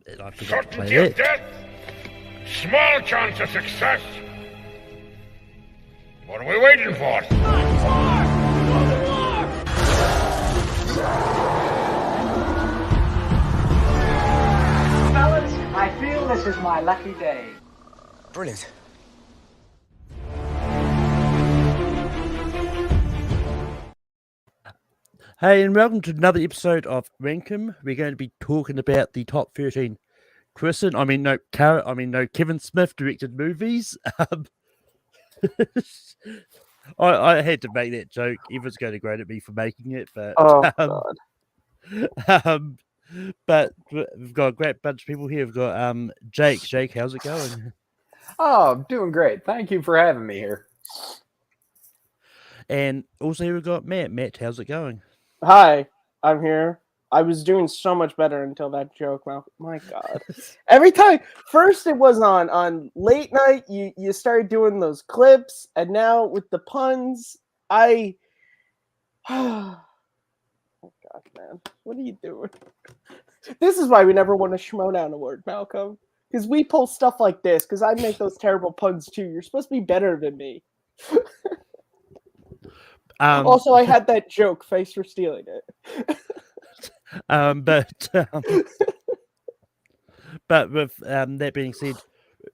And I forgot to play Certainty of that. death, small chance of success. What are we waiting for? Fellas, I feel this is my lucky day. Brilliant. Hey, and welcome to another episode of Rankum. We're going to be talking about the top 13 Kevin Smith directed movies. I had to make that joke. Everyone's going to grade at me for making it, but God. But we've got a great bunch of people here. We've got Jake. Jake, how's it going? Oh, I'm doing great. Thank you for having me here. And also we've got Matt. Matt, how's it going? Hi, I'm here. I was doing so much better until that joke. My God. Every time, first it was on late night, you started doing those clips, and now with the puns, oh God, man. What are you doing? This is why we never won a Schmodown Award, Malcolm. Because we pull stuff like this, because I make those terrible puns too. You're supposed to be better than me. Also, I had that joke. Thanks for stealing it. But with that being said,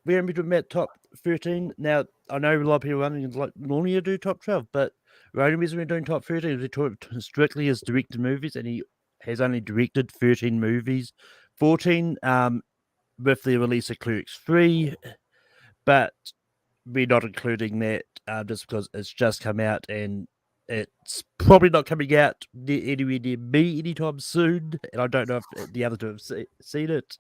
we're going to be doing about top 13. Now, I know a lot of people wondering, like, normally you do top 12, but the only reason we're doing top 13 is we talk strictly as directed movies, and he has only directed 13 movies, 14 with the release of Clerks 3, but we're not including that just because it's just come out and it's probably not coming out anywhere near me anytime soon, and I don't know if the other two have seen it.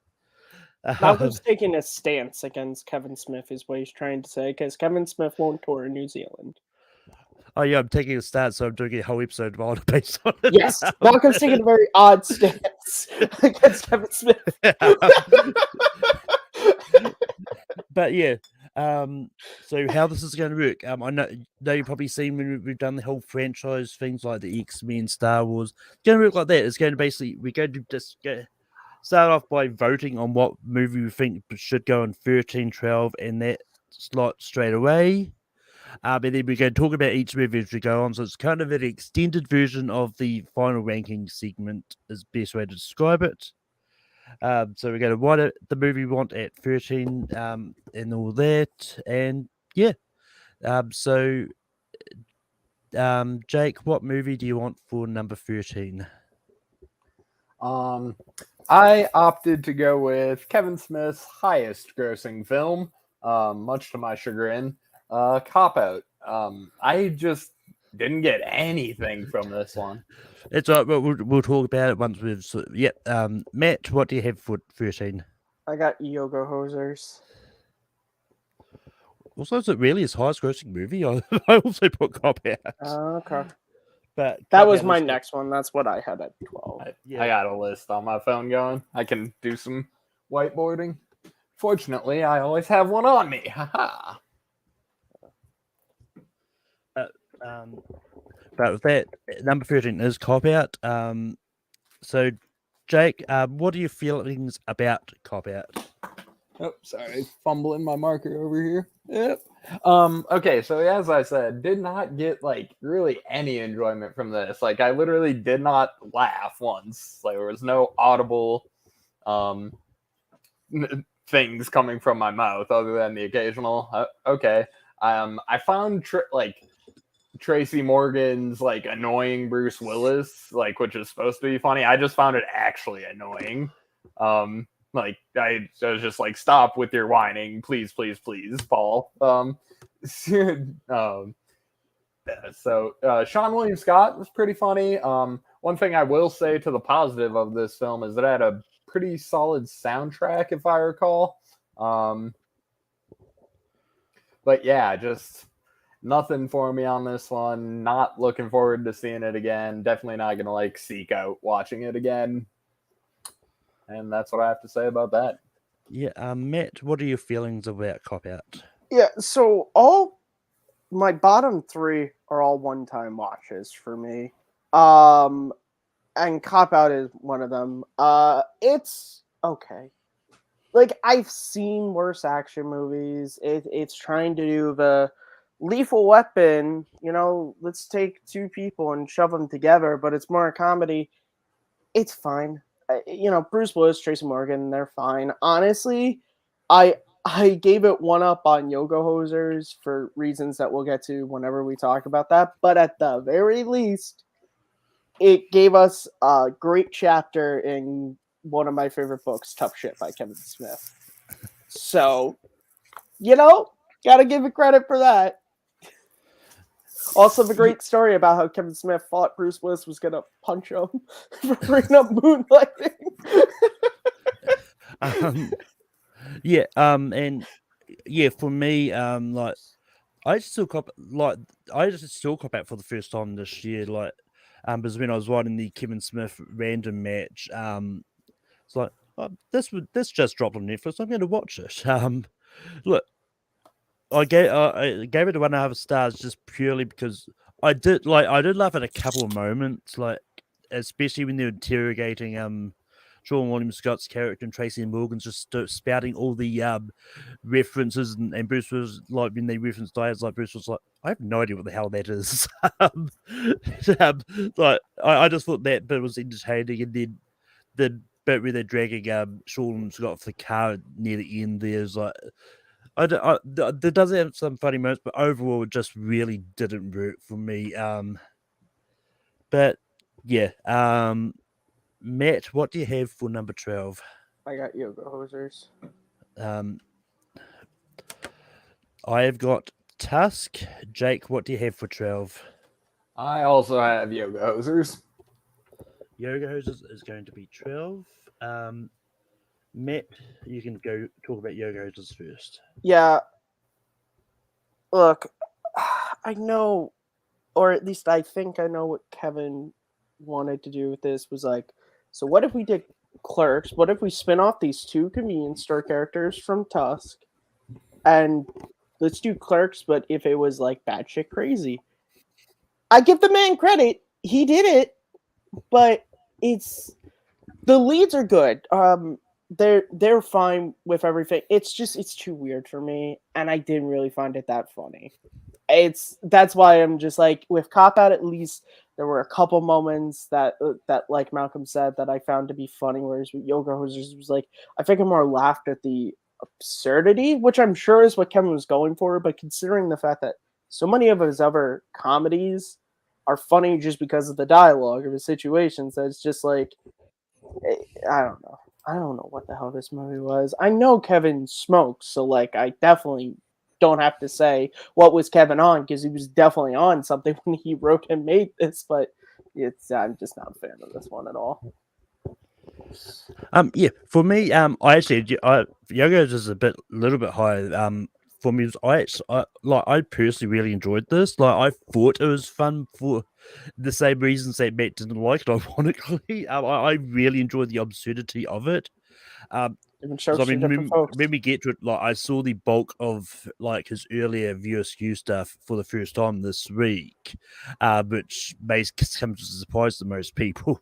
Malcolm's taking a stance against Kevin Smith, is what he's trying to say, because Kevin Smith won't tour in New Zealand. Oh yeah, I'm taking a stance, so I'm doing a whole episode based on it. Yes, Malcolm's taking a very odd stance against Kevin Smith. But yeah, so how this is going to work? I know you've probably seen when we've done the whole franchise things like the X-Men, Star Wars. It's going to work like that. It's going to we're going to just start off by voting on what movie we think should go in 13, 12, and that slot straight away. And then we're going to talk about each movie as we go on. So it's kind of an extended version of the final ranking segment, is the best way to describe it. So we're going to write the movie we want at 13 and all that. And yeah. Jake, what movie do you want for number 13? I opted to go with Kevin Smith's highest grossing film, much to my chagrin, Cop Out. I just didn't get anything from this one. It's all right. We'll talk about it once we've... Matt, what do you have for 13? I got Yoga Hosers. Also, is it really his highest grossing movie? I also put Cop Out. Okay. But that was my next one. That's what I had at 12. I got a list on my phone going. I can do some whiteboarding. Fortunately, I always have one on me. Haha. But with that, number 13 is Cop Out. So, Jake, what are your feelings about Cop Out? Oh, sorry. Fumbling my marker over here. Yep. Okay, so as I said, did not get, like, really any enjoyment from this. Like, I literally did not laugh once. Like, there was no audible things coming from my mouth other than the occasional, okay. I found, Tracy Morgan's, like, annoying Bruce Willis, like, which is supposed to be funny. I just found it actually annoying. Like, I was just like, stop with your whining, please, please, please, Paul. So Sean William Scott was pretty funny. One thing I will say to the positive of this film is that it had a pretty solid soundtrack, if I recall. But yeah, just nothing for me on this one. Not looking forward to seeing it again. Definitely not gonna like seek out watching it again. And that's what I have to say about that. Yeah, Matt, what are your feelings about Cop Out? Yeah, so all my bottom three are all one-time watches for me. And Cop Out is one of them. It's okay. like I've seen worse action movies. It's trying to do the Lethal Weapon. Let's take two people and shove them together, but it's more a comedy. It's fine. Bruce Willis, Tracy Morgan, they're fine. Honestly, I gave it one up on Yoga Hosers for reasons that we'll get to whenever we talk about that. But at the very least, it gave us a great chapter in one of my favorite books, Tough Shit by Kevin Smith. So, gotta give it credit for that. Also, the great story about how Kevin Smith thought Bruce Willis was gonna punch him for bringing up moonlighting. And for me, I just still cop out for the first time this year, because when I was writing the Kevin Smith random match, it's like, this just dropped on Netflix. I'm going to watch it. Look, I gave it 1.5 stars just purely because I did laugh at a couple of moments, especially when they're interrogating Sean William Scott's character and Tracy Morgan's just spouting all the references, and Bruce was like, when they referenced diets, Bruce was like, I have no idea what the hell that is. I just thought that bit was entertaining, and then the bit where they're dragging Sean Scott off the car near the end, there's there does have some funny moments, but overall it just really didn't work for me. But yeah, Matt, what do you have for number 12? I got Yoga Hosers. I have got Tusk. Jake, what do you have for 12? I also have Yoga Hosers. Yoga Hosers is going to be 12. Matt, you can go talk about Yoga Hosers first. Yeah. Look, I know, or at least I think I know what Kevin wanted to do with this was so what if we did Clerks? What if we spin off these two convenience store characters from Tusk, and let's do Clerks, but if it was batshit crazy? I give the man credit. He did it, but the leads are good. They're fine with everything. It's too weird for me, and I didn't really find it that funny. That's why I'm just with Cop Out, at least there were a couple moments that like Malcolm said, that I found to be funny, whereas with Yoga Hosers was I think I more laughed at the absurdity, which I'm sure is what Kevin was going for, but considering the fact that so many of his other comedies are funny just because of the dialogue of his situations, that it's just I don't know. I don't know what the hell this movie was. I know Kevin smokes, so I definitely don't have to say what was Kevin on, because he was definitely on something when he wrote and made this, but I'm just not a fan of this one at all. For me, I actually Yoga is a little bit higher. For me, I personally really enjoyed this. I thought it was fun for the same reasons that Matt didn't like it. Ironically, I really enjoyed the absurdity of it. When we get to it, I saw the bulk of his earlier View Askew stuff for the first time this week, which may come as a surprise to most people.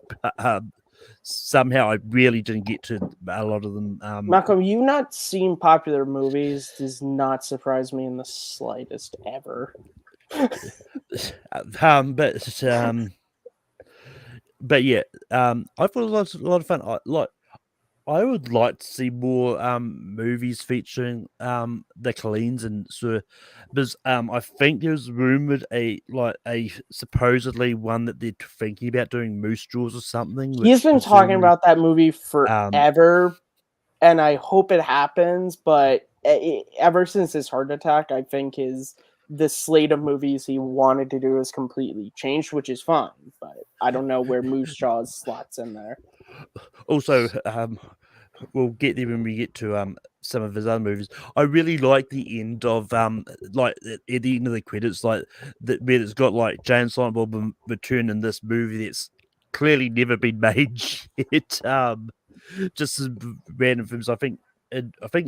Somehow I really didn't get to a lot of them. Malcolm, you not seeing popular movies does not surprise me in the slightest ever. But yeah, I thought it was a lot of fun. I would like to see more movies featuring the Colleens, and because I think there's rumored a supposedly one that they're thinking about doing Moose Jaws or something. He's been talking about that movie forever, and I hope it happens. But ever since his heart attack, I think the slate of movies he wanted to do has completely changed, which is fine. But I don't know where Moose Jaws slots in there. Also, we'll get there when we get to some of his other movies. I really like the end of at the end of the credits, where it's got Jane Silent Bob return in this movie that's clearly never been made yet. Just as random films. I think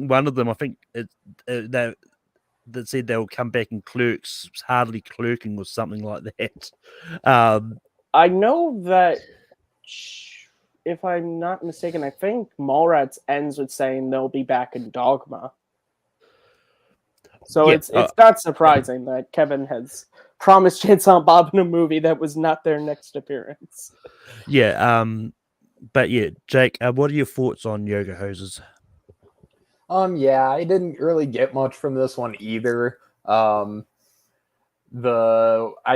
one of them, that said they'll come back in Clerks, hardly clerking or something like that. I know that if I'm not mistaken, I think Mallrats ends with saying they'll be back in Dogma. So Yeah, it's not surprising that Kevin has promised Chance on Bob in a movie that was not their next appearance. Yeah, but yeah, Jake, what are your thoughts on Yoga Hoses? Yeah, I didn't really get much from this one either. I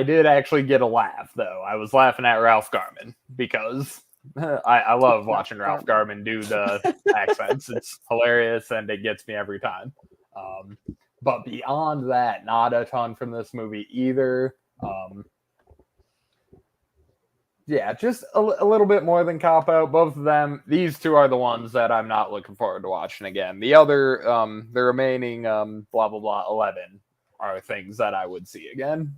did actually get a laugh though. I was laughing at Ralph Garman because I love watching Ralph Garman do the accents. It's hilarious and it gets me every time. But beyond that, not a ton from this movie either. Yeah, just a little bit more than Cop Out. Both of them, these two are the ones that I'm not looking forward to watching again. The other, the remaining blah blah blah 11 are things that I would see again.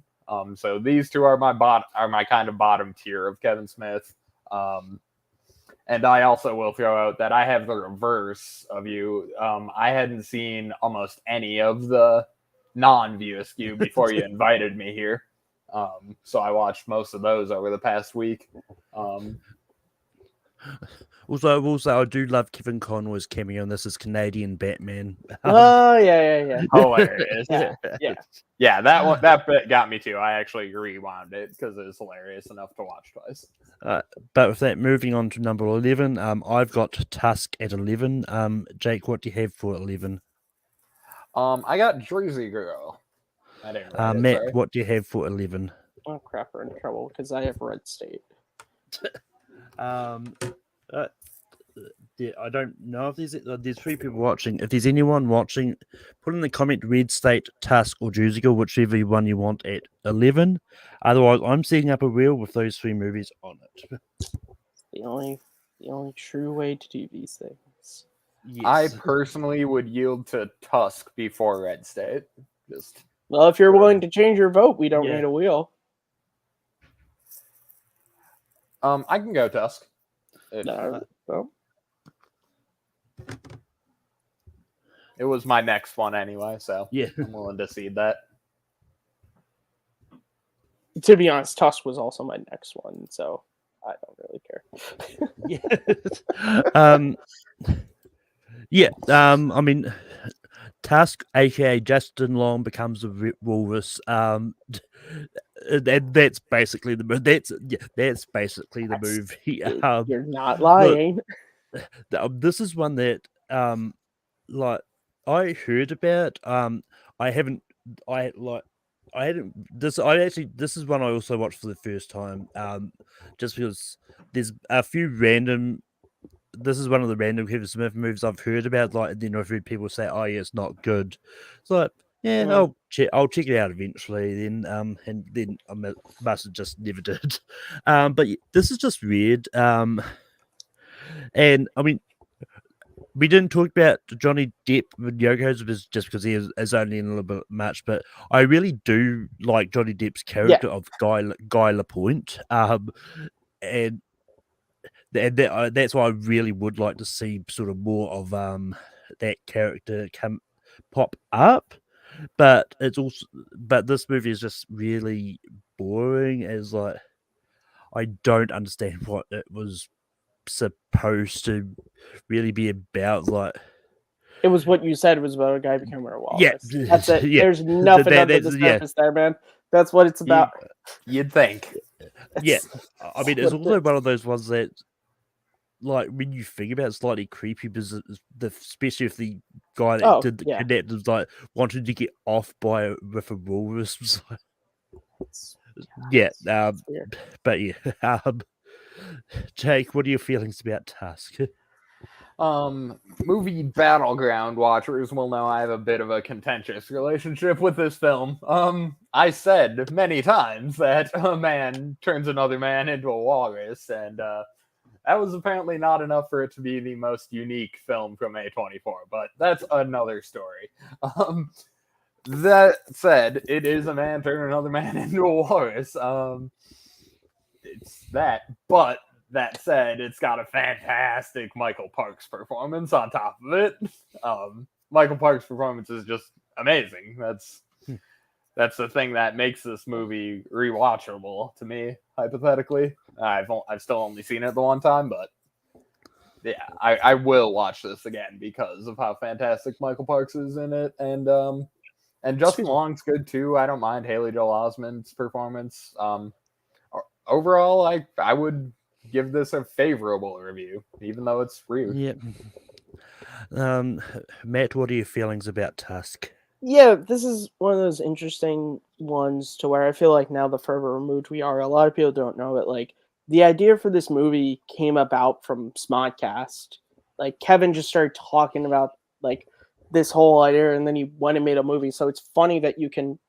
So these two are my kind of bottom tier of Kevin Smith. And I also will throw out that I have the reverse of you. I hadn't seen almost any of the non-View Askew before you invited me here. So I watched most of those over the past week. Also, I do love Kevin Conroy's cameo in this as Canadian Batman. Oh yeah. Hilarious. Yeah. That bit got me too. I actually rewound it because it was hilarious enough to watch twice. But with that, moving on to number 11, I've got Tusk at 11. Jake, what do you have for 11? I got Jersey Girl. I didn't write Matt, sorry. what do you have for 11? Oh crap, we're in trouble because I have Red State. Yeah, I don't know if there's 3 people watching. If there's anyone watching, put in the comment Red State, Tusk, or Jersey Girl, whichever one you want at 11. Otherwise, I'm setting up a reel with those 3 movies on it. The only true way to do these things. Yes. I personally would yield to Tusk before Red State. Well, if you're willing to change your vote, we don't need a wheel. I can go Tusk. Well. It was my next one anyway, so yeah, I'm willing to cede that. To be honest, Tusk was also my next one, so I don't really care. I mean, Tusk, aka Justin Long, becomes the walrus. That's basically the movie. You're not lying. This is one that like I heard about. This is one I also watched for the first time. Just because there's a few random. This is one of the random Kevin Smith movies I've heard about. Like, you know, I've heard people say, "Oh, yeah, it's not good." It's like, yeah, I'll check it out eventually. Then, and then I must have just never did. But this is just weird. And I mean, we didn't talk about Johnny Depp with Yoko's just because he is only in a little bit much, but I really do like Johnny Depp's character of Guy Lapointe. And that's why I really would like to see sort of more of that character pop up. But this movie is just really boring. As like, I don't understand what it was supposed to really be about. Like, it was what you said. It was about a guy becoming a walrus. Yeah, that's it. Yeah. There's nothing under the surface there, man. That's what it's about. You'd think. Yeah, I mean, it's also one of those ones that, like, when you think about it, it's slightly creepy because especially if the guy that did the kidnap was like wanted to get off with a walrus. But yeah. Jake, what are your feelings about Tusk? Movie Battleground watchers will know I have a bit of a contentious relationship with this film. I said many times that a man turns another man into a walrus, and that was apparently not enough for it to be the most unique film from A24, but that's another story. That said, it is a man turning another man into a walrus. It's that, but that said, it's got a fantastic Michael Parks performance on top of it. Michael Parks' performance is just amazing. That's the thing that makes this movie rewatchable to me, hypothetically. I've still only seen it the one time, but yeah, I will watch this again because of how fantastic Michael Parks is in it, and Justin Long's good too. I don't mind Haley Joel Osment's performance. Overall, I would give this a favorable review, even though it's rude. Yeah. Matt, what are your feelings about Tusk? Yeah, this is one of those interesting ones to where I feel like now the further removed we are, a lot of people don't know it. Like the idea for this movie came about from Smodcast. Like Kevin just started talking about like this whole idea, and then he went and made a movie. So it's funny that you can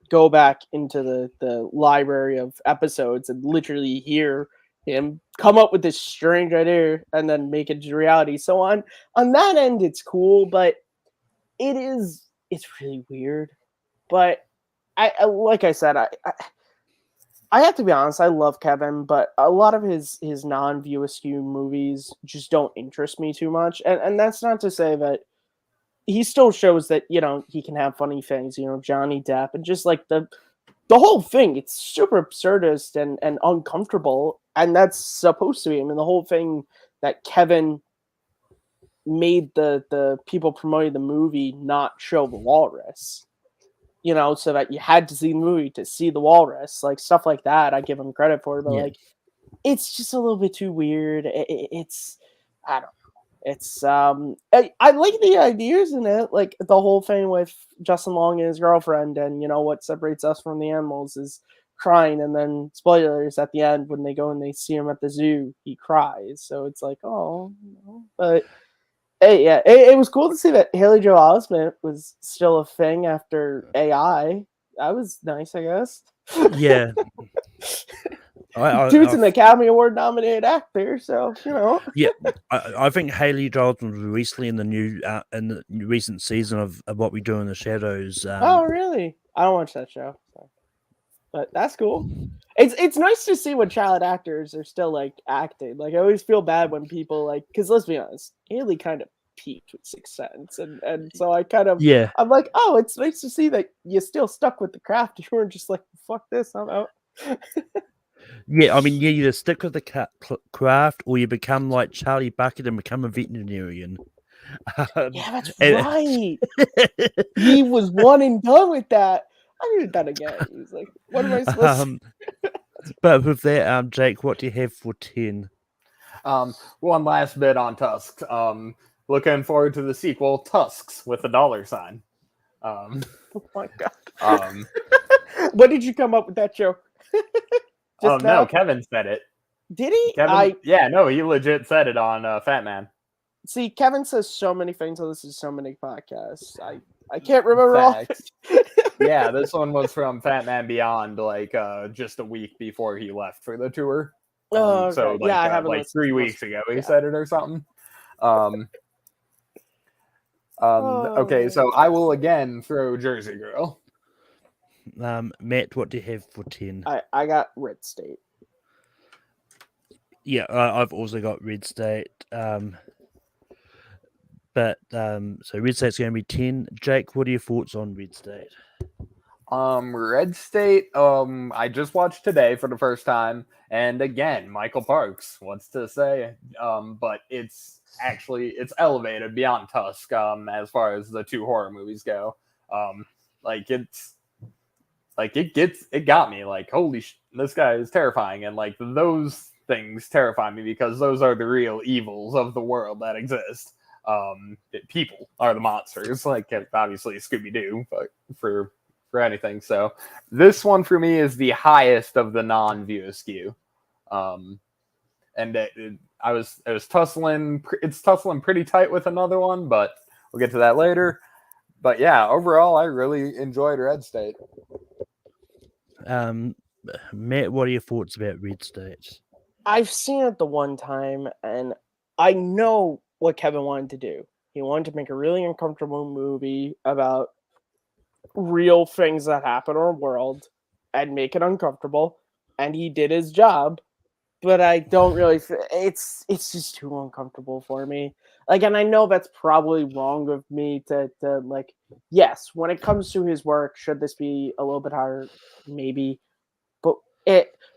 go back into the library of episodes and literally hear him come up with this strange idea and then make it a reality. So on that end, it's cool, but it's really weird. But I like I said, I have to be honest, I love Kevin, but a lot of his non-view askew movies just don't interest me too much. And that's not to say that he still shows that, you know, he can have funny things, you know, Johnny Depp, and just like the whole thing, it's super absurdist and uncomfortable, and that's supposed to be. I mean, the whole thing that Kevin made the people promoting the movie not show the walrus, you know, so that you had to see the movie to see the walrus, like stuff like that. I give him credit for it, but like, it's just a little bit too weird. It's I don't know. It's I like the ideas in it, like the whole thing with Justin Long and his girlfriend, and you know what separates us from the animals is crying, and then spoilers at the end when they go and they see him at the zoo, he cries. So it's like, oh, you know. But hey, yeah, it was cool to see that Haley Joel Osment was still a thing after AI. That was nice, I guess. Yeah. Dude's an Academy Award nominated actor, so you know. Yeah, I think Haley Joel was recently in the recent season of What We Do in the Shadows. Oh, really? I don't watch that show, so. But that's cool. It's nice to see when child actors are still like acting. Like I always feel bad when people like, because let's be honest, Haley kind of peaked with Sixth Sense, and so I kind of I'm like, oh, it's nice to see that you still stuck with the craft. You weren't just like, fuck this, I'm out. Yeah, I mean, you either stick with the craft or you become like Charlie Bucket and become a veterinarian. Yeah, that's right. He was one and done with that. I need that again. He was like, what am I supposed to But with that, Jake, what do you have for 10? One last bit on Tusk. Looking forward to the sequel, Tusks with a $sign. Oh my god. When did you come up with that joke? No, Kevin said it. Did he? Kevin, he legit said it on Fat Man. See, Kevin says so many things on this is so many podcasts. I can't remember all. Yeah, this one was from Fat Man Beyond, like just a week before he left for the tour. Oh, okay. So I haven't like 3 weeks ago he said it or something. Okay, so I will again throw Jersey Girl. Matt, what do you have for 10? I got Red State. Yeah, I've also got Red State. But so Red State's going to be 10. Jake, what are your thoughts on Red State? Red State, I just watched today for the first time, and again, Michael Parks, what's to say? But it's elevated beyond Tusk, as far as the two horror movies go. It got me, like, holy this guy is terrifying, and like those things terrify me because those are the real evils of the world that exist. People are the monsters, like obviously Scooby-Doo, but for anything. So this one for me is the highest of the non-view askew. And it was tussling. It's tussling pretty tight with another one, but we'll get to that later. But yeah, overall, I really enjoyed Red State. Matt, what are your thoughts about Red State? I've seen it the one time, and I know what Kevin wanted to do. He wanted to make a really uncomfortable movie about real things that happen in our world and make it uncomfortable, and he did his job. But I don't really. It's just too uncomfortable for me. Like, and I know that's probably wrong of me to like. Yes, when it comes to his work, should this be a little bit higher? Maybe. But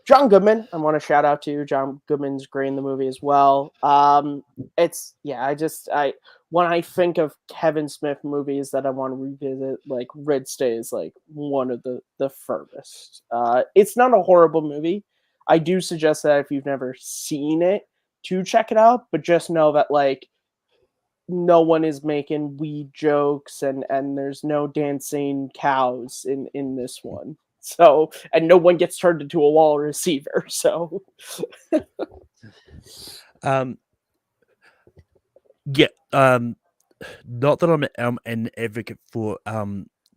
John Goodman, I want to shout out to John Goodman's great in the movie as well. When I think of Kevin Smith movies that I want to revisit, like Red State is like one of the furthest. It's not a horrible movie. I do suggest that if you've never seen it, to check it out, but just know that like no one is making weed jokes and there's no dancing cows in this one. So, and no one gets turned into a wall receiver. So, Um, yeah. Not that I'm an advocate for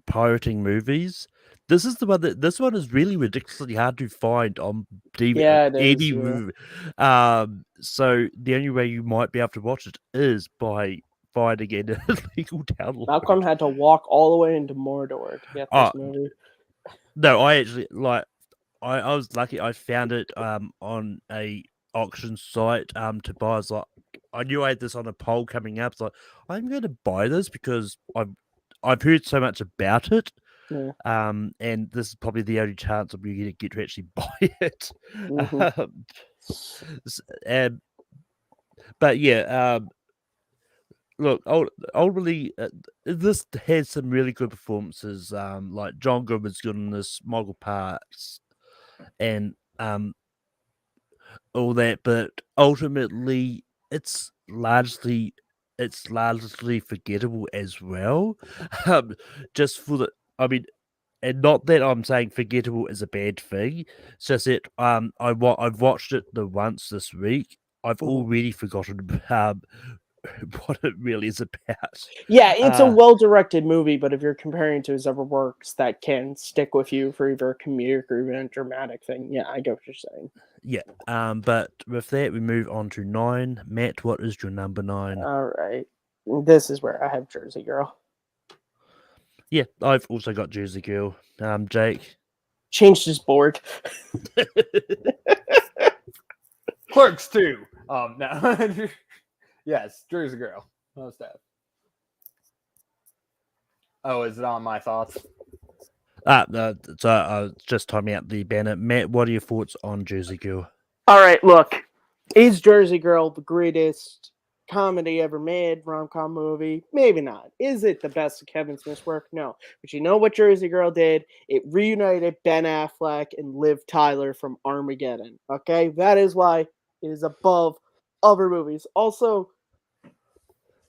pirating movies. This one is really ridiculously hard to find on DVD. Yeah, it is, Any yeah. movie. So the only way you might be able to watch it is by finding an illegal download. Malcolm had to walk all the way into Mordor to get this movie. No, I actually I was lucky. I found it on a auction site to buy. I was like, I knew I had this on a poll coming up. It's like, I'm going to buy this because I've heard so much about it. Yeah. And this is probably the only chance I'm going to get to actually buy it. Mm-hmm. But yeah, look, ultimately, this has some really good performances. Like John Goodman's good in this, Michael Parks, and all that. But ultimately, it's largely forgettable as well. Just for the, I mean, and not that I'm saying forgettable is a bad thing. It's just that I've watched it the once this week. I've already forgotten what it really is about. Yeah, it's a well-directed movie, but if you're comparing to his other works that can stick with you for either a comedic or even a dramatic thing, yeah, I get what you're saying. Yeah, but with that, we move on to 9. Matt, what is your number 9? All right. This is where I have Jersey Girl. Yeah, I've also got Jersey Girl. Jake? Changed his board. Clerks 2. No. Yes, Jersey Girl. Most that. Oh, is it on my thoughts? So just time out the banner. Matt, what are your thoughts on Jersey Girl? All right, look. Is Jersey Girl the greatest comedy ever made, rom-com movie? Maybe not. Is it the best of Kevin Smith's work? No. But you know what Jersey Girl did? It reunited Ben Affleck and Liv Tyler from Armageddon. Okay? That is why it is above other movies. Also,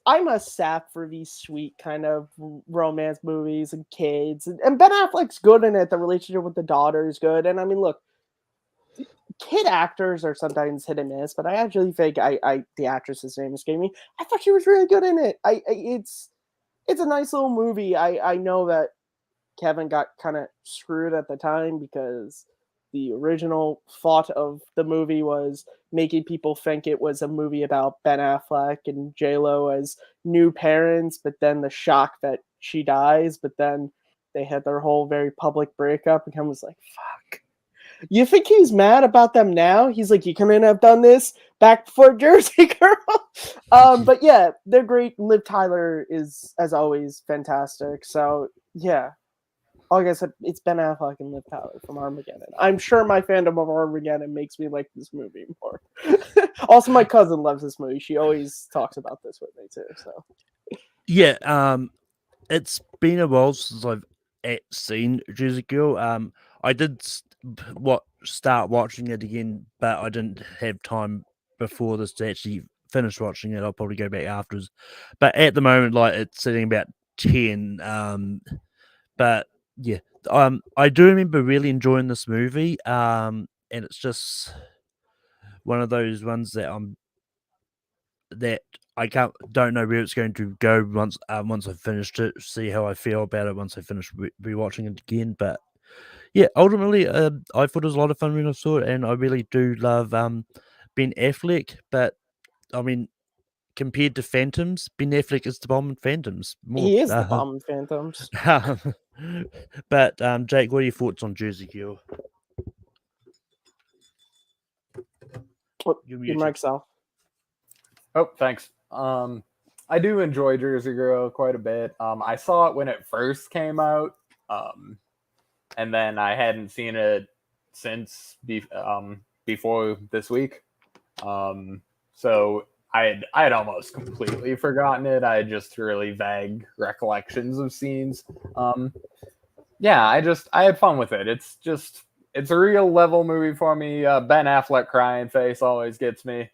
I'm a sap for these sweet kind of romance movies and kids. And Ben Affleck's good in it. The relationship with the daughter is good. And I mean, look, kid actors are sometimes hit and miss, but I actually think the actress's name escaped me. I thought she was really good in it. It's a nice little movie. I know that Kevin got kind of screwed at the time because the original thought of the movie was making people think it was a movie about Ben Affleck and J-Lo as new parents, but then the shock that she dies, but then they had their whole very public breakup, and Kevin was like, fuck. You think he's mad about them now? He's like, you couldn't have done this back before Jersey Girl. But yeah, they're great. Liv Tyler is, as always, fantastic. So yeah, like I said, it's Ben Affleck and Liv Tyler from Armageddon. I'm sure my fandom of Armageddon makes me like this movie more. Also, my cousin loves this movie. She always talks about this with me too. So yeah, it's been a while since I've seen Jersey Girl. I did start watching it again, but I didn't have time before this to actually finish watching it. I'll probably go back afterwards. But at the moment, like, it's sitting about 10. But yeah, I do remember really enjoying this movie. And it's just one of those ones that I don't know where it's going to go once I've finished it. See how I feel about it once I finish rewatching it again. But yeah, ultimately, I thought it was a lot of fun when I saw it, and I really do love Ben Affleck. But I mean, compared to Phantoms, Ben Affleck is the bomb in Phantoms. he is the bomb in Phantoms. But Jake, what are your thoughts on Jersey Girl? Your mic's off. Oh, thanks. I do enjoy Jersey Girl quite a bit. I saw it when it first came out, and then I hadn't seen it since before this week. So I had almost completely forgotten it. I had just really vague recollections of scenes. Yeah, I had fun with it. It's a real level movie for me. Ben Affleck crying face always gets me.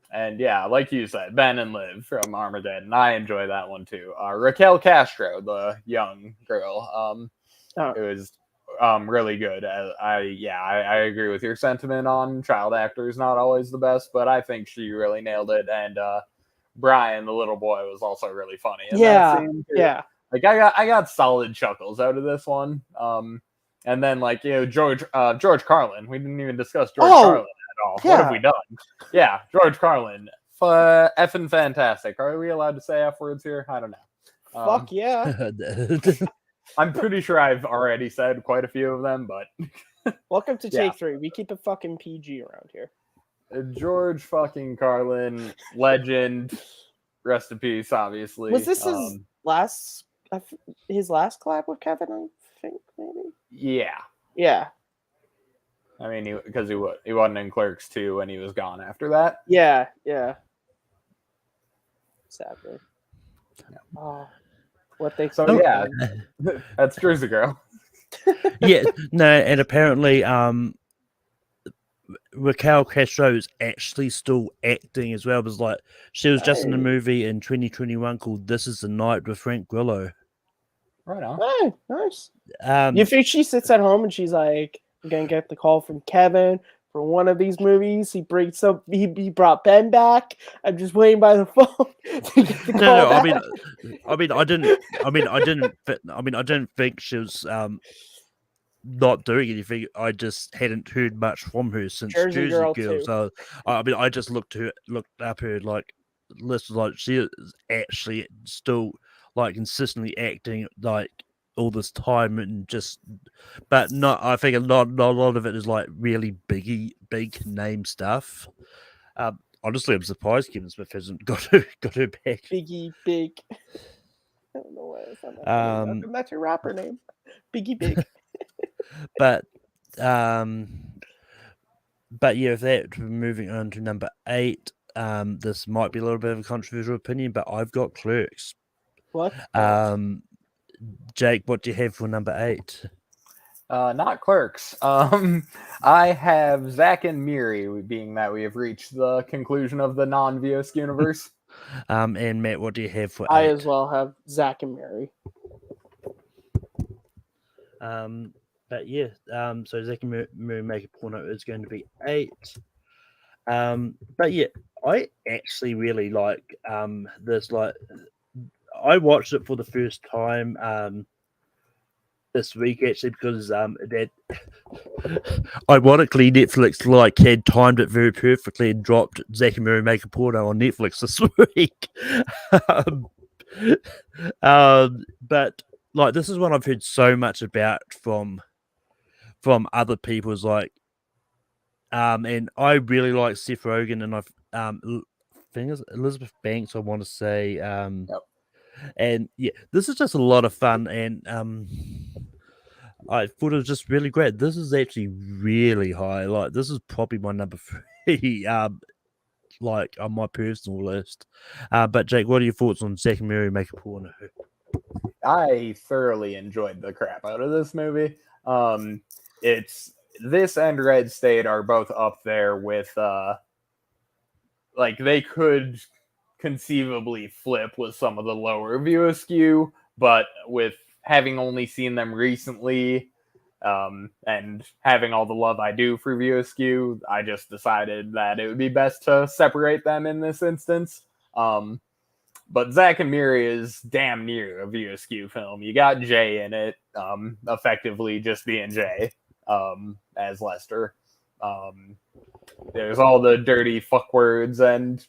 And yeah, like you said, Ben and Liv from Armageddon. I enjoy that one too. Raquel Castro, the young girl, it was really good. I agree with your sentiment on child actors not always the best, but I think she really nailed it. And Brian, the little boy, was also really funny in that scene too. Yeah. Like I got solid chuckles out of this one. And then like George Carlin. We didn't even discuss George Carlin at all. Yeah. What have we done? Yeah, George Carlin, effing fantastic. Are we allowed to say F words here? I don't know. Fuck yeah. I'm pretty sure I've already said quite a few of them, but Welcome to Take 3. We keep it fucking PG around here. George fucking Carlin, legend. Rest in peace, obviously. Was this his last collab with Kevin, I think, maybe? Yeah. Yeah. I mean, because he wasn't in Clerks 2 and he was gone after that. Yeah. Sadly. Yeah. Oh, what they that's Jersey Girl. Yeah, no, and apparently, Raquel Castro is actually still acting as well. Because like she was just in a movie in 2021 called "This Is the Night" with Frank Grillo. Right on. Oh, nice. You think she sits at home and she's like, "I'm gonna get the call from Kevin for one of these movies. He brings up. He brought Ben back. I'm just waiting by the phone to get the call back." I didn't think she was not doing anything. I just hadn't heard much from her since Jersey Girl. So I just looked up her like list, like she is actually still like consistently acting like all this time and just, but not. I think a lot of it is like really big name stuff. Honestly, I'm surprised Kevin Smith hasn't got her back. Biggie Big. I don't know why it's not that name. That's your rapper name, Biggie Big. But yeah, if that, moving on to number 8. This might be a little bit of a controversial opinion, but I've got Clerks. What? Jake, what do you have for number 8? Not Clerks. I have Zack and Miri, being that we have reached the conclusion of the non-VOSK universe. And Matt, what do you have for 8? I as well have Zack and Miri. But yeah, so Zack and Miri Make a Porno is going to be 8. But yeah, I actually really like this. Like, I watched it for the first time this week actually because that ironically Netflix like had timed it very perfectly and dropped Zack and Miri Make a Porno on Netflix this week. But like this is one I've heard so much about from other people's like and I really like Seth Rogen, and I've thing is Elizabeth Banks, I want to say. Yep. And yeah, this is just a lot of fun, and I thought it was just really great. This is actually really high. Like this is probably my number 3, like on my personal list. But Jake, what are your thoughts on Zack and Miri Make a Porno? I thoroughly enjoyed the crap out of this movie. It's this and Red State are both up there with like they could conceivably flip with some of the lower view askew, but with having only seen them recently and having all the love I do for view askew, I just decided that it would be best to separate them in this instance. But Zack and Miri is damn near a view askew film. You got Jay in it, effectively just being Jay as Lester. There's all the dirty fuck words and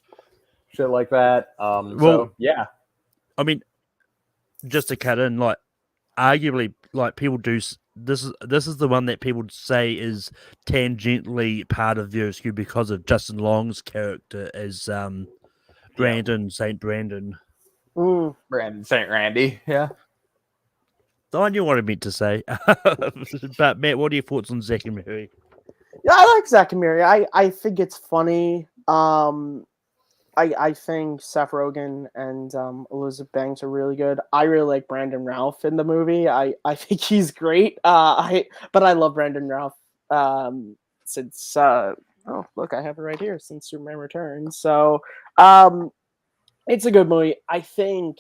shit like that. So yeah, I mean, just to cut in, like, arguably, like people do. This is the one that people say is tangentially part of VOSQ because of Justin Long's character as Brandon St. Brandon. Brandon St. Randy, yeah. I knew what I meant to say. But Matt, what are your thoughts on Zack and Miri? Yeah, I like Zack and Miri. I think it's funny. I think Seth Rogen and Elizabeth Banks are really good. I really like Brandon Routh in the movie. I think he's great. But I love Brandon Routh since oh look, I have it right here, since Superman Returns. So it's a good movie. I think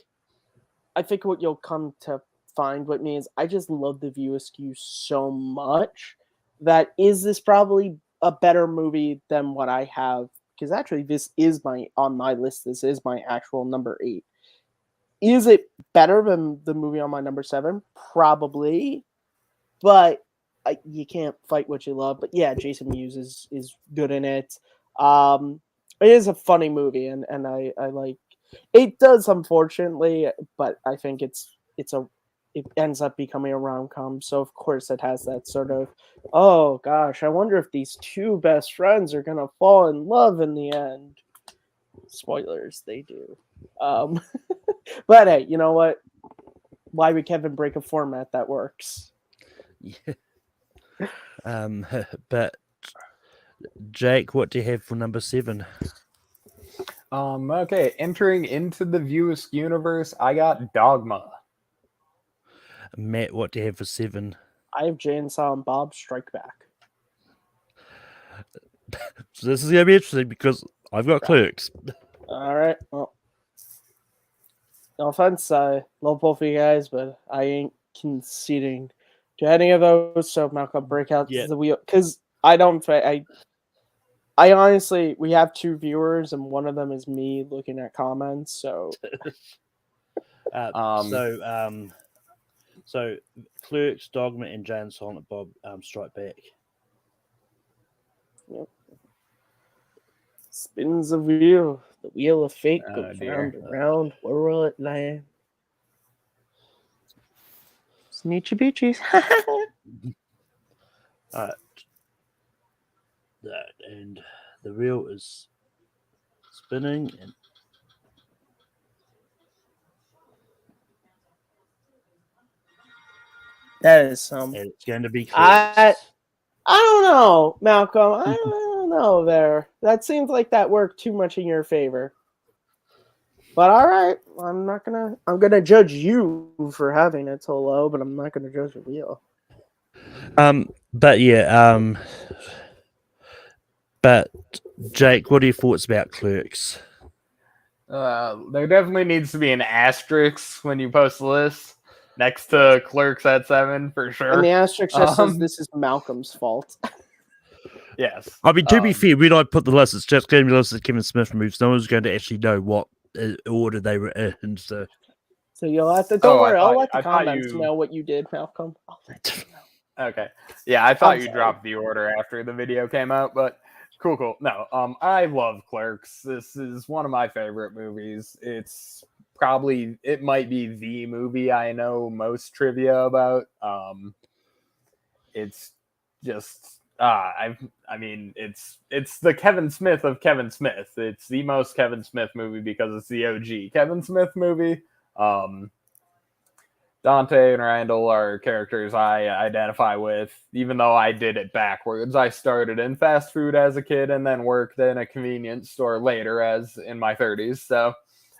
what you'll come to find with me is I just love The View Askew so much that is this probably a better movie than what I have, because actually this is on my list. This is my actual number 8. Is it better than the movie on my number 7? Probably, but you can't fight what you love. But yeah, Jason Mewes is good in it. It is a funny movie, and I like it. Does, unfortunately, but I think it ends up becoming a rom-com, so of course it has that sort of, oh gosh, I wonder if these two best friends are gonna fall in love in the end. Spoilers, they do. But hey, you know what? Why would Kevin break a format that works? Yeah. But Jake, what do you have for number 7? Okay, entering into the View Askew universe, I got Dogma. Matt, what do you have for 7? I have Jay and Silent Bob Strike Back. So this is gonna be interesting because I've got Clerks. All right. Well, no offense, I love both of you guys, but I ain't conceding to any of those. So Malcolm, break out the wheel, because I honestly, we have 2 viewers, and one of them is me looking at comments. So, so Clerks, Dogma, and Jay and Silent Bob Strike Back. Yep. Spins the wheel of fate goes round and round. Where will it land? Sneechy beachies. Alright. That, and the wheel is spinning, and that is and it's going to be Clerks. I don't know, Malcolm. I don't know there. That seems like that worked too much in your favor. But all right, I'm gonna judge you for having it so low, but I'm not gonna judge the wheel. But yeah, but Jake, what are your thoughts about Clerks? There definitely needs to be an asterisk when you post the list next to Clerks at 7 for sure. And the asterisk just says this is Malcolm's fault. Yes. I mean, to be fair, when I put the list, it's just going to be listed Kevin Smith movies. No one's going to actually know what order they were in. So you'll have to. Don't worry, I'll let the comments know what you did, Malcolm. I'll let you know. Okay. Yeah, I thought you dropped the order after the video came out, but cool. No, I love Clerks. This is one of my favorite movies. It might be the movie I know most trivia about. It's just it's the Kevin Smith of Kevin Smith. It's the most Kevin Smith movie because it's the OG Kevin Smith movie. Dante and Randall are characters I identify with, even though I did it backwards. I started in fast food as a kid and then worked in a convenience store later as in my 30s. So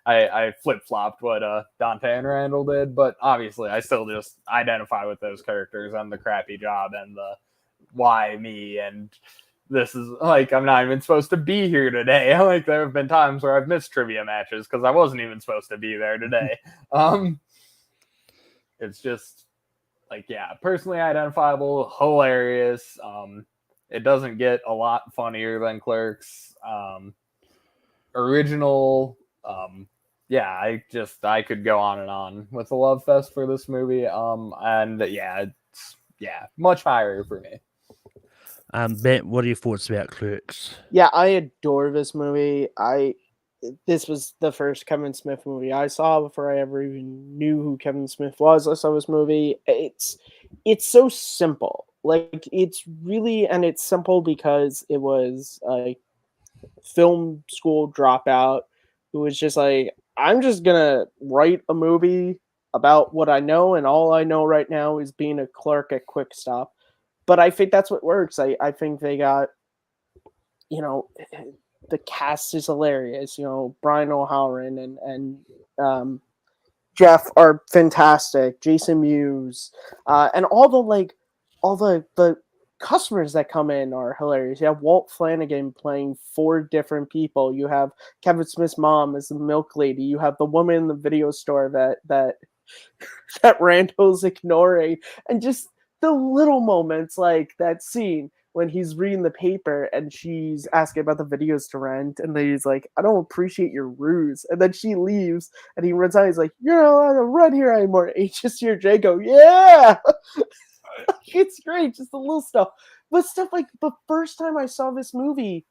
I flip-flopped what Dante and Randall did, but obviously I still just identify with those characters and the crappy job and the why me, and this is like I'm not even supposed to be here today. Like there have been times where I've missed trivia matches because I wasn't even supposed to be there today. It's just like, yeah, personally identifiable, hilarious. It doesn't get a lot funnier than Clerks. Original. Yeah, I could go on and on with the love fest for this movie. And yeah, it's much higher for me. Ben, what are your thoughts about Clerks? Yeah, I adore this movie. This was the first Kevin Smith movie I saw before I ever even knew who Kevin Smith was. I saw this movie. It's so simple. Like it's simple because it was a film school dropout who was just like, I'm just gonna write a movie about what I know, and all I know right now is being a clerk at Quick Stop. But I think that's what works. I think they got, the cast is hilarious. Brian O'Halloran and Jeff are fantastic. Jason Mewes, and all the customers that come in are hilarious. You have Walt Flanagan playing 4 different people. You have Kevin Smith's mom as the milk lady. You have the woman in the video store that Randall's ignoring, and just the little moments like that scene when he's reading the paper and she's asking about the videos to rent, and then he's like, I don't appreciate your ruse. And then she leaves and he runs out. He's like, you're not allowed to run here anymore. And you just hear Jay go, yeah. It's great. Just the little stuff. But stuff like the first time I saw this movie,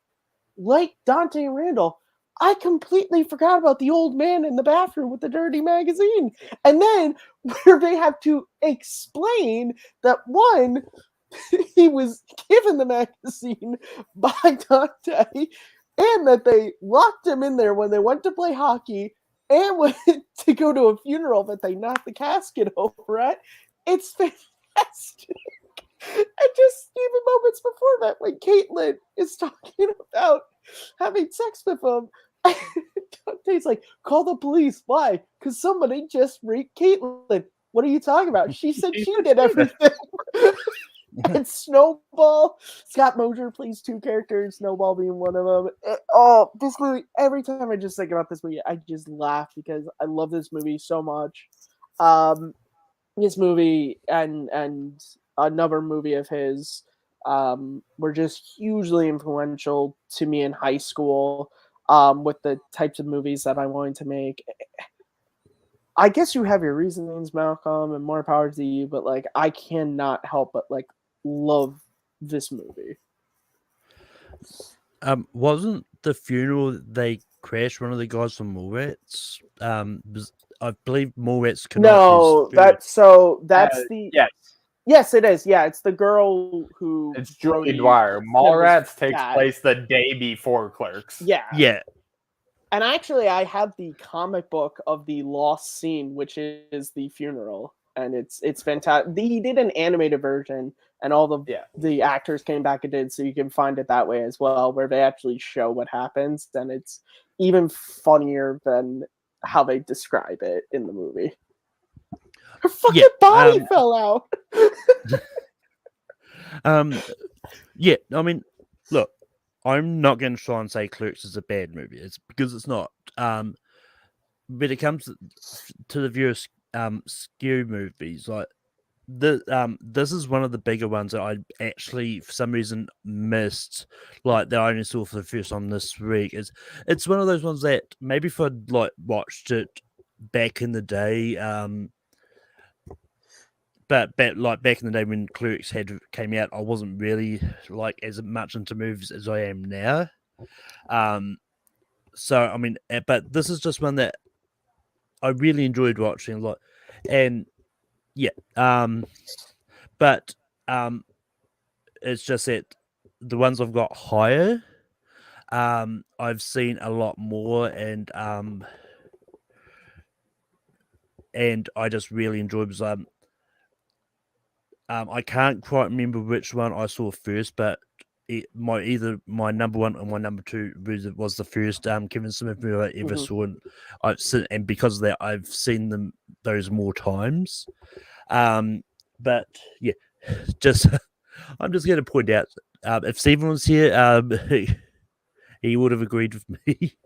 like Dante and Randall, I completely forgot about the old man in the bathroom with the dirty magazine. And then where they have to explain that, one, he was given the magazine by Dante, and that they locked him in there when they went to play hockey and went to go to a funeral that they knocked the casket over at. It's fantastic. And just even moments before that, when Caitlin is talking about having sex with him, Dante's like, call the police. Why? Because somebody just raped Caitlin. What are you talking about? She said she did everything. And Snowball. Scott Mosier plays 2 characters, Snowball being one of them. This movie, every time I just think about this movie, I just laugh because I love this movie so much. This movie and another movie of his were just hugely influential to me in high school with the types of movies that I wanted to make. I guess you have your reasonings, Malcolm, and more power to you, but like I cannot help but like love this movie. Wasn't the funeral they crashed one of the guys from Mallrats? I believe Mallrats cannot. No, that's the yes. Yes, it is. Yeah, it's the girl who. It's Julie Dwyer. Mallrats takes place the day before Clerks. Yeah. And actually, I have the comic book of the lost scene, which is the funeral, and it's fantastic. He did an animated version, and all the actors came back and did, so you can find it that way as well, where they actually show what happens, and it's even funnier than how they describe it in the movie. Her fucking body fell out. Yeah, I mean, look, I'm not going to try and say Clerks is a bad movie. It's because it's not. But it comes to the view of scary movies, like this is one of the bigger ones that I actually, for some reason, missed. Like that I only saw for the first time this week. It's one of those ones that maybe if I'd like watched it back in the day, but back in the day when Clerks came out, I wasn't really like as much into movies as I am now. So I mean, but this is just one that I really enjoyed watching, like, and yeah, but it's just that the ones I've got higher, I've seen a lot more, and I just really enjoyed because I can't quite remember which one I saw first, but either my number 1 or my number 2 was the first Kevin Smith movie I ever saw, and because of that, I've seen those more times. But yeah, I'm just going to point out if Stephen was here, he would have agreed with me.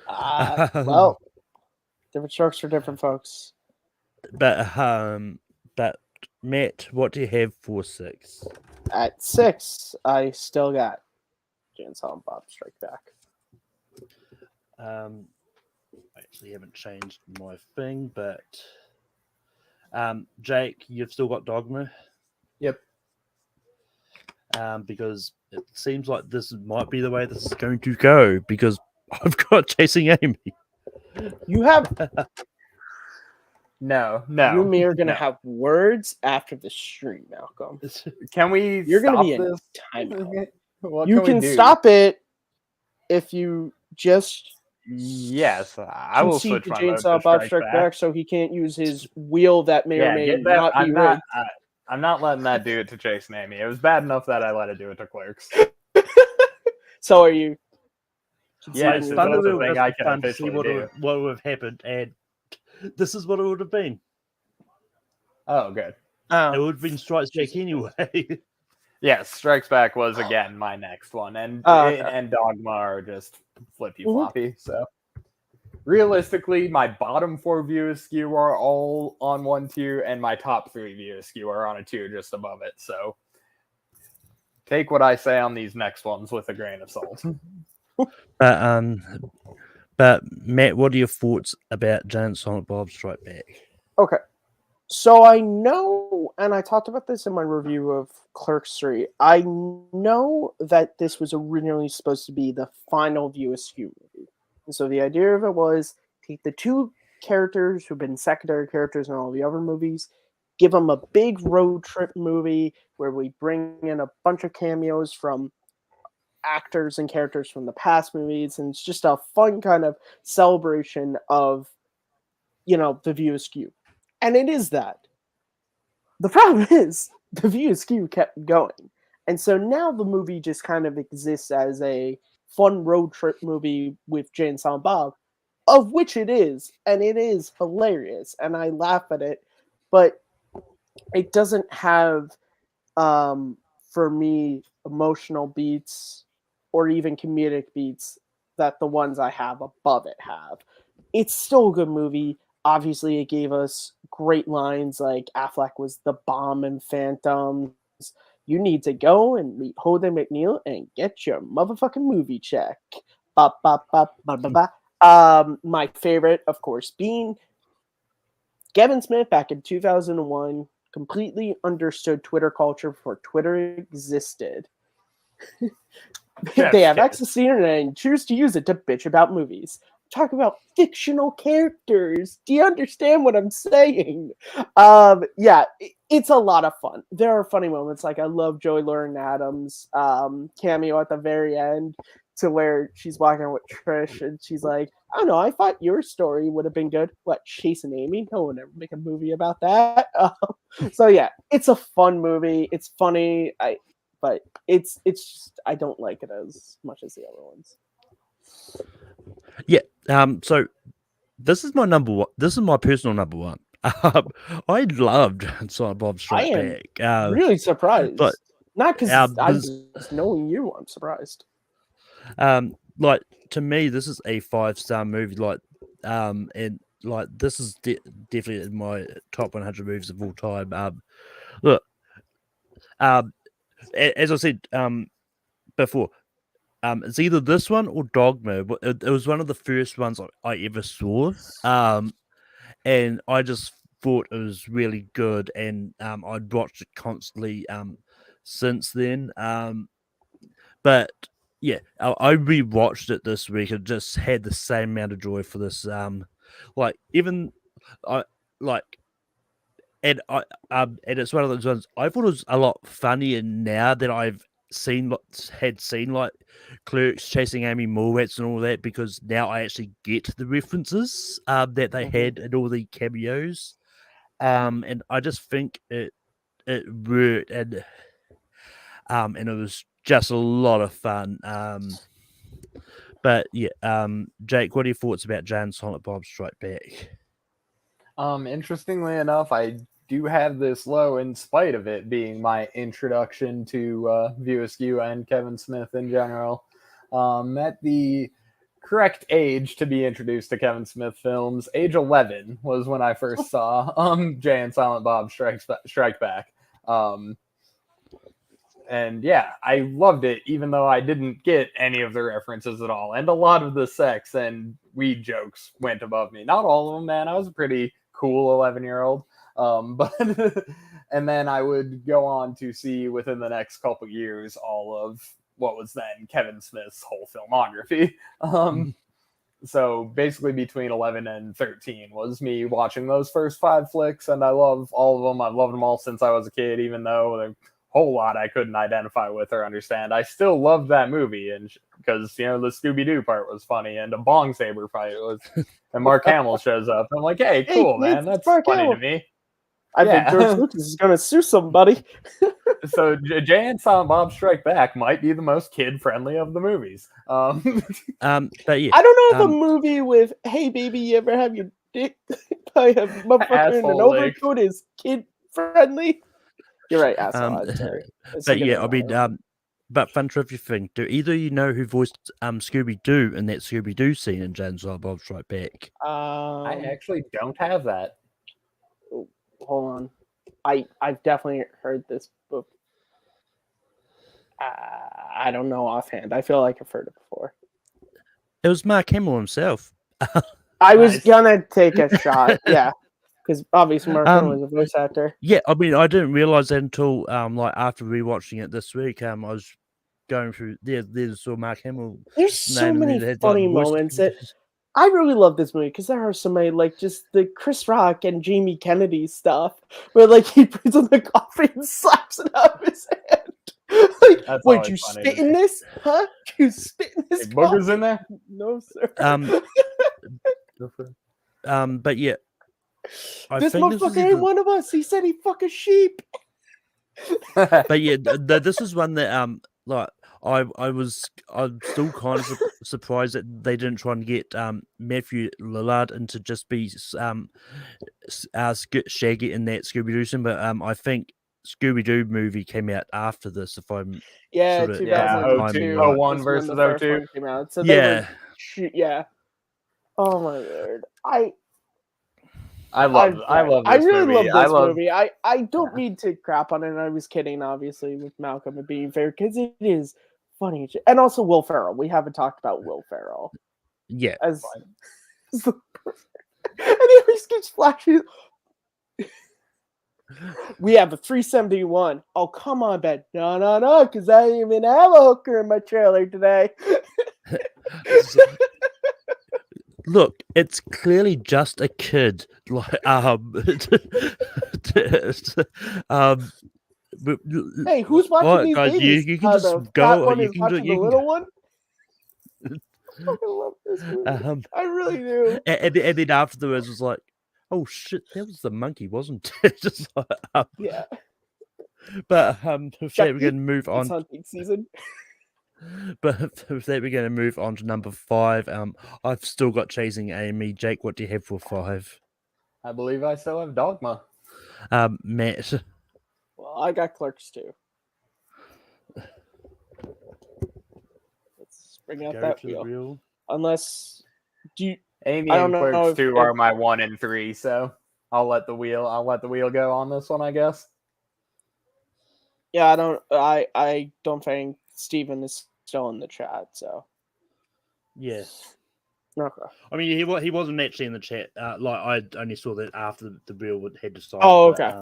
Well, different strokes for different folks. But Matt, what do you have for 6? At 6, I still got Jay and Silent Bob Strike Back. I actually haven't changed my thing, but Jake, you've still got Dogma. Yep. Because it seems like this might be the way this is going to go, because I've got Chasing Amy. You have No. You and me are gonna have words after the stream, Malcolm. Can we? You're gonna be in this? timeout. What You can stop it if you just Yes, I will Concede switch to my vote Chainsaw to Bob Strike Strike Back. Back so he can't use his wheel that may or Yeah, may get that. not be rigged. I'm not letting that do it to Jason Amy. It was bad enough that I let it do it to Clerks. So are you? Yes, It's it's fun to also do, a thing it's I can fun to see officially do. what would have happened, and this is what it would have been. Oh, good. It would have been Strikes Back anyway. Yes, Strikes Back was again my next one, and Okay. and Dogma are just flippy Mhm. floppy. So realistically, my bottom 4 view askew are all on 1 tier, and my top 3 view askew are on a tier just above it. So take what I say on these next ones with a grain of salt. But Matt, what are your thoughts about Giant Silent Bob Strike Back? Okay. So I know, and I talked about this in my review of Clerks 3. I know that this was originally supposed to be the final View Askew movie. And so the idea of it was take the 2 characters who've been secondary characters in all the other movies, give them a big road trip movie where we bring in a bunch of cameos from actors and characters from the past movies, and it's just a fun kind of celebration of, the View Askew. And it is that. The problem is the View Askew kept going. And so now the movie just kind of exists as a fun road trip movie with Jay and Silent Bob, of which it is, and it is hilarious, and I laugh at it, but it doesn't have, for me, emotional beats or even comedic beats that the ones I have above it have. It's still a good movie. Obviously, it gave us great lines like Affleck was the bomb in Phantoms. You need to go and meet Holden McNeil and get your motherfucking movie check. Ba, ba, ba, ba, ba, ba. My favorite, of course, being Kevin Smith back in 2001 completely understood Twitter culture before Twitter existed. They have access to the internet and choose to use it to bitch about movies. Talk about fictional characters. Do you understand what I'm saying? Yeah, it's a lot of fun. There are funny moments. Like I love Joey Lauren Adams' cameo at the very end, to where she's walking with Trish and she's like, I don't know, I thought your story would have been good. What, Chasing Amy? No one ever make a movie about that. So yeah, it's a fun movie. It's funny. But it's just, I don't like it as much as the other ones. Yeah. So this is my number one. This is my personal number one. I loved Silent Bob Strike Back. Really surprised. but not because I'm just knowing you. I'm surprised. Like to me, this is a 5-star movie. And like this is definitely in my top 100 movies of all time. Look, as I said before, it's either this one or Dogma. It was one of the first ones I ever saw. And I just thought it was really good, and I'd watched it constantly since then. But yeah, I rewatched it this week and just had the same amount of joy for this. Like even I like. And and it's one of those ones I thought it was a lot funnier now that I've had seen like Clerks, Chasing Amy, Mallrats, and all that, because now I actually get the references that they had in all the cameos, and I just think it worked, and it was just a lot of fun. But yeah, Jake, what are your thoughts about Jay and Silent Bob Strike Back? Interestingly enough, I do have this low in spite of it being my introduction to View Askew and Kevin Smith in general. At the correct age to be introduced to Kevin Smith films, age 11 was when I first saw Jay and Silent Bob Strike Back. And yeah, I loved it, even though I didn't get any of the references at all. And a lot of the sex and weed jokes went above me. Not all of them, man. I was a pretty cool 11-year-old. But and then I would go on to see within the next couple years all of what was then Kevin Smith's whole filmography. So basically between 11 and 13 was me watching those first 5 flicks, and I love all of them. I've loved them all since I was a kid, even though they're whole lot I couldn't identify with or understand. I still loved that movie, and because the Scooby Doo part was funny, and the Bong Saber fight was, and Mark Hamill shows up. I'm like, hey, cool, man, that's Mark funny Hamill. to me. I think Yeah. George Lucas is gonna sue somebody. So Jay and Silent Bob Strike Back might be the most kid-friendly of the movies. But yeah, I don't know if a movie with "Hey baby, you ever have your dick by a motherfucker in an Asshole leg. overcoat" is kid friendly. You're right, asshole. I'm sorry. but yeah, I mean, but fun trivia thing: do either of you know who voiced Scooby Doo in that Scooby Doo scene in Jay and Silent Bob Strike Back? I actually don't have that. Hold on. I've definitely heard this book. I don't know offhand. I feel like I've heard it before. It was Mark Hamill himself. I was gonna take a shot, yeah, because obviously Mark Hamill was a voice actor. Yeah, I mean, I didn't realize that until like after rewatching it this week. I was going through there's saw Mark Hamill. There's so name, and many it had, funny voice moments that I really love this movie because there are so many, like just the Chris Rock and Jamie Kennedy stuff where like he puts on the coffee and slaps it out of his hand. Like, That's wait, always you funny spit to in me. this? Huh? You spit in this? Hey, boogers in there? No, sir. But yeah, This motherfucker ain't one of us. He said he fuck a sheep. But yeah, this is one that like I'm still kind of surprised that they didn't try and get Matthew Lillard into just be Shaggy in that Scooby Doo scene, but I think Scooby Doo movie came out after this. If I'm Yeah, sort of 2002. 01 was when versus the first 02. one came out. So yeah, yeah. Oh my lord, I really love this movie. I don't mean to crap on it. I was kidding, obviously, with Malcolm and being fair because it is funny, and also Will Ferrell. We haven't talked about Will Ferrell. Yeah, and he always keeps flashing. We have a 371. Oh, come on, Ben. No, because I didn't even have a hooker in my trailer today. Look, it's clearly just a kid. Like, hey, who's watching these guys? babies? You can just the go. fat one You is can watching do. You the can, little one. I fucking love this movie. I really do. And then afterwards was like, oh shit, that was the monkey, wasn't it? Just like, yeah. But with that, we're going to move on. It's hunting season. But with that, we're going to move on to number 5. I've still got Chasing Amy. Jake, what do you have for 5? I believe I still have Dogma. Matt. Well, I got Clerks too. Let's bring out that wheel. Unless Amy I and don't know Clerks 2 are my 1 and 3, so I'll let the wheel go on this one, I guess. Yeah, I don't think Steven is still in the chat, so Yes. Okay. I mean, he wasn't actually in the chat. Like I only saw that after the wheel had decided. Oh, okay.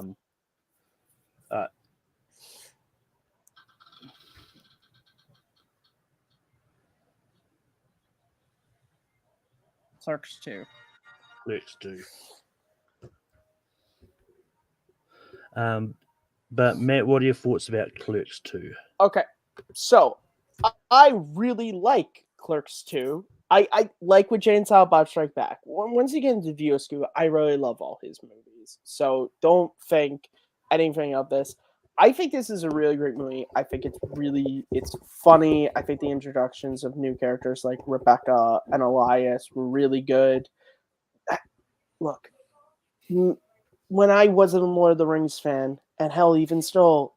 Clerks 2. Clerks 2. But Matt, what are your thoughts about Clerks 2? Okay, so I really like Clerks 2. I like with Jay and Silent Bob Strike Back. Once you get into Dioscu, I really love all his movies. So don't think anything of this. I think this is a really great movie. I think it's funny. I think the introductions of new characters like Rebecca and Elias were really good. Look, when I wasn't a Lord of the Rings fan, and hell, even still,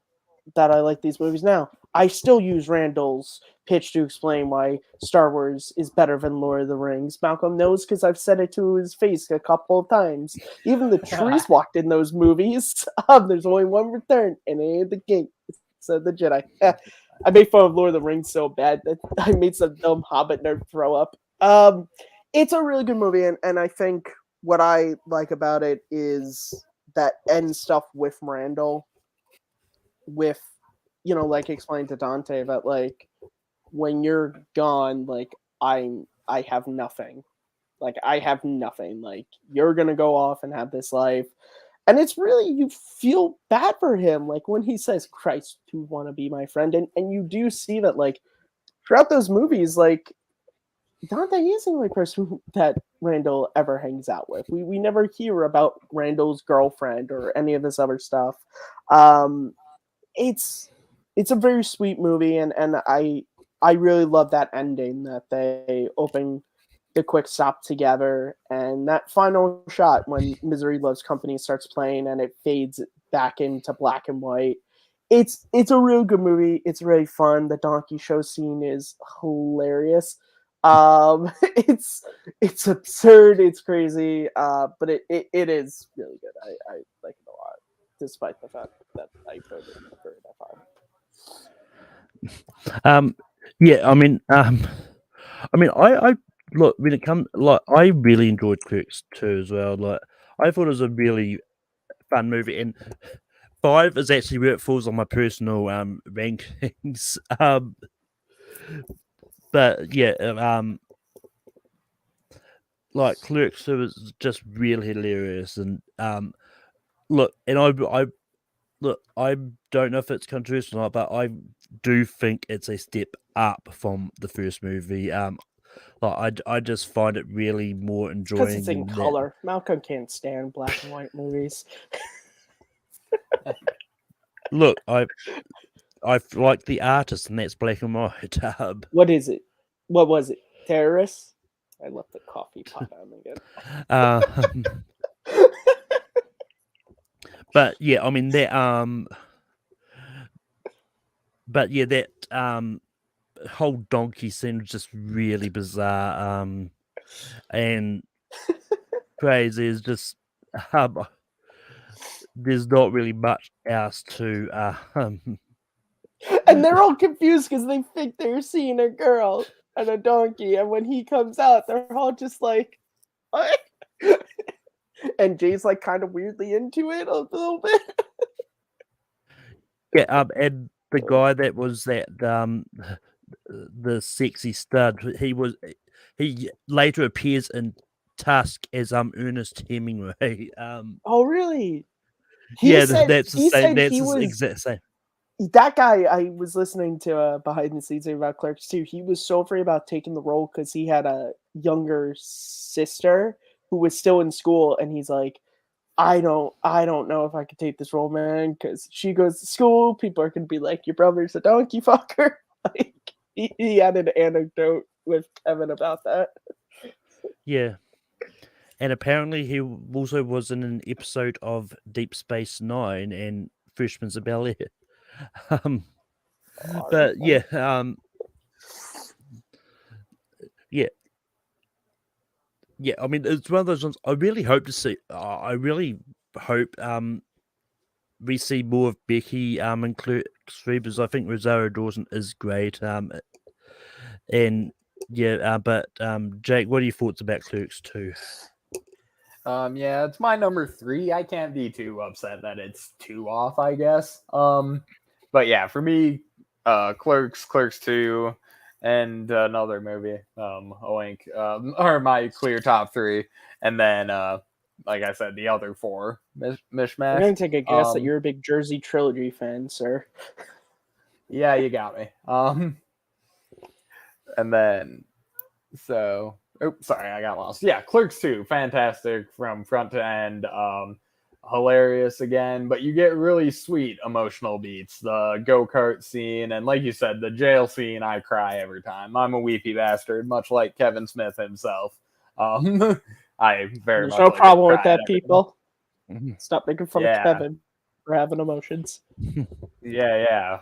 that I like these movies now, I still use Randall's pitch to explain why Star Wars is better than Lord of the Rings. Malcolm knows because I've said it to his face a couple of times. Even the trees walked in those movies. There's only one return, and it ain't the king. Said the Jedi. I made fun of Lord of the Rings so bad that I made some dumb Hobbit nerd throw up. It's a really good movie, and I think what I like about it is that end stuff with Randall, with, you know, like explain to Dante that like when you're gone, like I have nothing. Like I have nothing. Like you're gonna go off and have this life, And it's really, you feel bad for him, like when he says, "Christ, you want to be my friend," and you do see that, like throughout those movies, like Dante is the only person that Randall ever hangs out with. We never hear about Randall's girlfriend or any of this other stuff. Um, it's a very sweet movie, and I really love that ending that they open the quick stop together, and that final shot when Misery Loves Company starts playing and it fades back into black and white. It's a real good movie. It's really fun. The donkey show scene is hilarious. It's absurd. It's crazy. But it is really good. I like it a lot, despite the fact that I voted for it that far. Yeah, I look when it comes like I really enjoyed Clerks too as well. Like I thought it was a really fun movie, and 5 is actually where it falls on my personal rankings. But yeah, like Clerks, it was just really hilarious, and look, and I look, I don't know if it's controversial or not, but I do think it's a step up from the first movie. Like I just find it really more Because it's in enjoying that. color. Malcolm can't stand black and white movies. Look, I like the artist, and that's black and white. What is it? What was it? Terrorists? I left the coffee pot on again. But yeah, I mean that but yeah, that whole donkey scene was just really bizarre. And crazy is just there's not really much else to And they're all confused because they think they're seeing a girl and a donkey, and when he comes out, they're all just like, what? And Jay's like kind of weirdly into it a little bit. yeah, and the guy that was that the sexy stud, he later appears in Tusk as Ernest Hemingway. Oh, really? That's the He same. said That's he the was exact same. that guy. I was listening to behind the scenes about Clerks too. He was so afraid about taking the role because he had a younger sister who was still in school, and he's like, I don't know if I could take this role, man, because she goes to school. People are gonna be like, your brother's a donkey fucker. Like he had an anecdote with Kevin about that. Yeah. And apparently he also was in an episode of Deep Space Nine and Freshman's a Bel Air. But yeah, yeah. I mean, it's one of those ones. I really hope to see. I really hope we see more of Becky in Clerks 3, because I think Rosario Dawson is great. And yeah, but Jake, what are your thoughts about Clerks 2? Yeah, it's my number 3. I can't be too upset that it's 2 off, I guess. But yeah, for me, Clerks 2, and another movie, Oink, are my clear top 3. And then, like I said, the other 4, mishmash. I'm gonna take a guess that you're a big Jersey trilogy fan, sir. Yeah, you got me. And then, so... Oops, sorry, I got lost. Yeah, Clerks 2, fantastic from front to end. Hilarious again, but you get really sweet emotional beats. The go-kart scene, and like you said, the jail scene, I cry every time. I'm a weepy bastard, much like Kevin Smith himself. I very There's much no like problem with cry that, at everything. people. Stop making fun of Yeah. Kevin for having emotions. Yeah.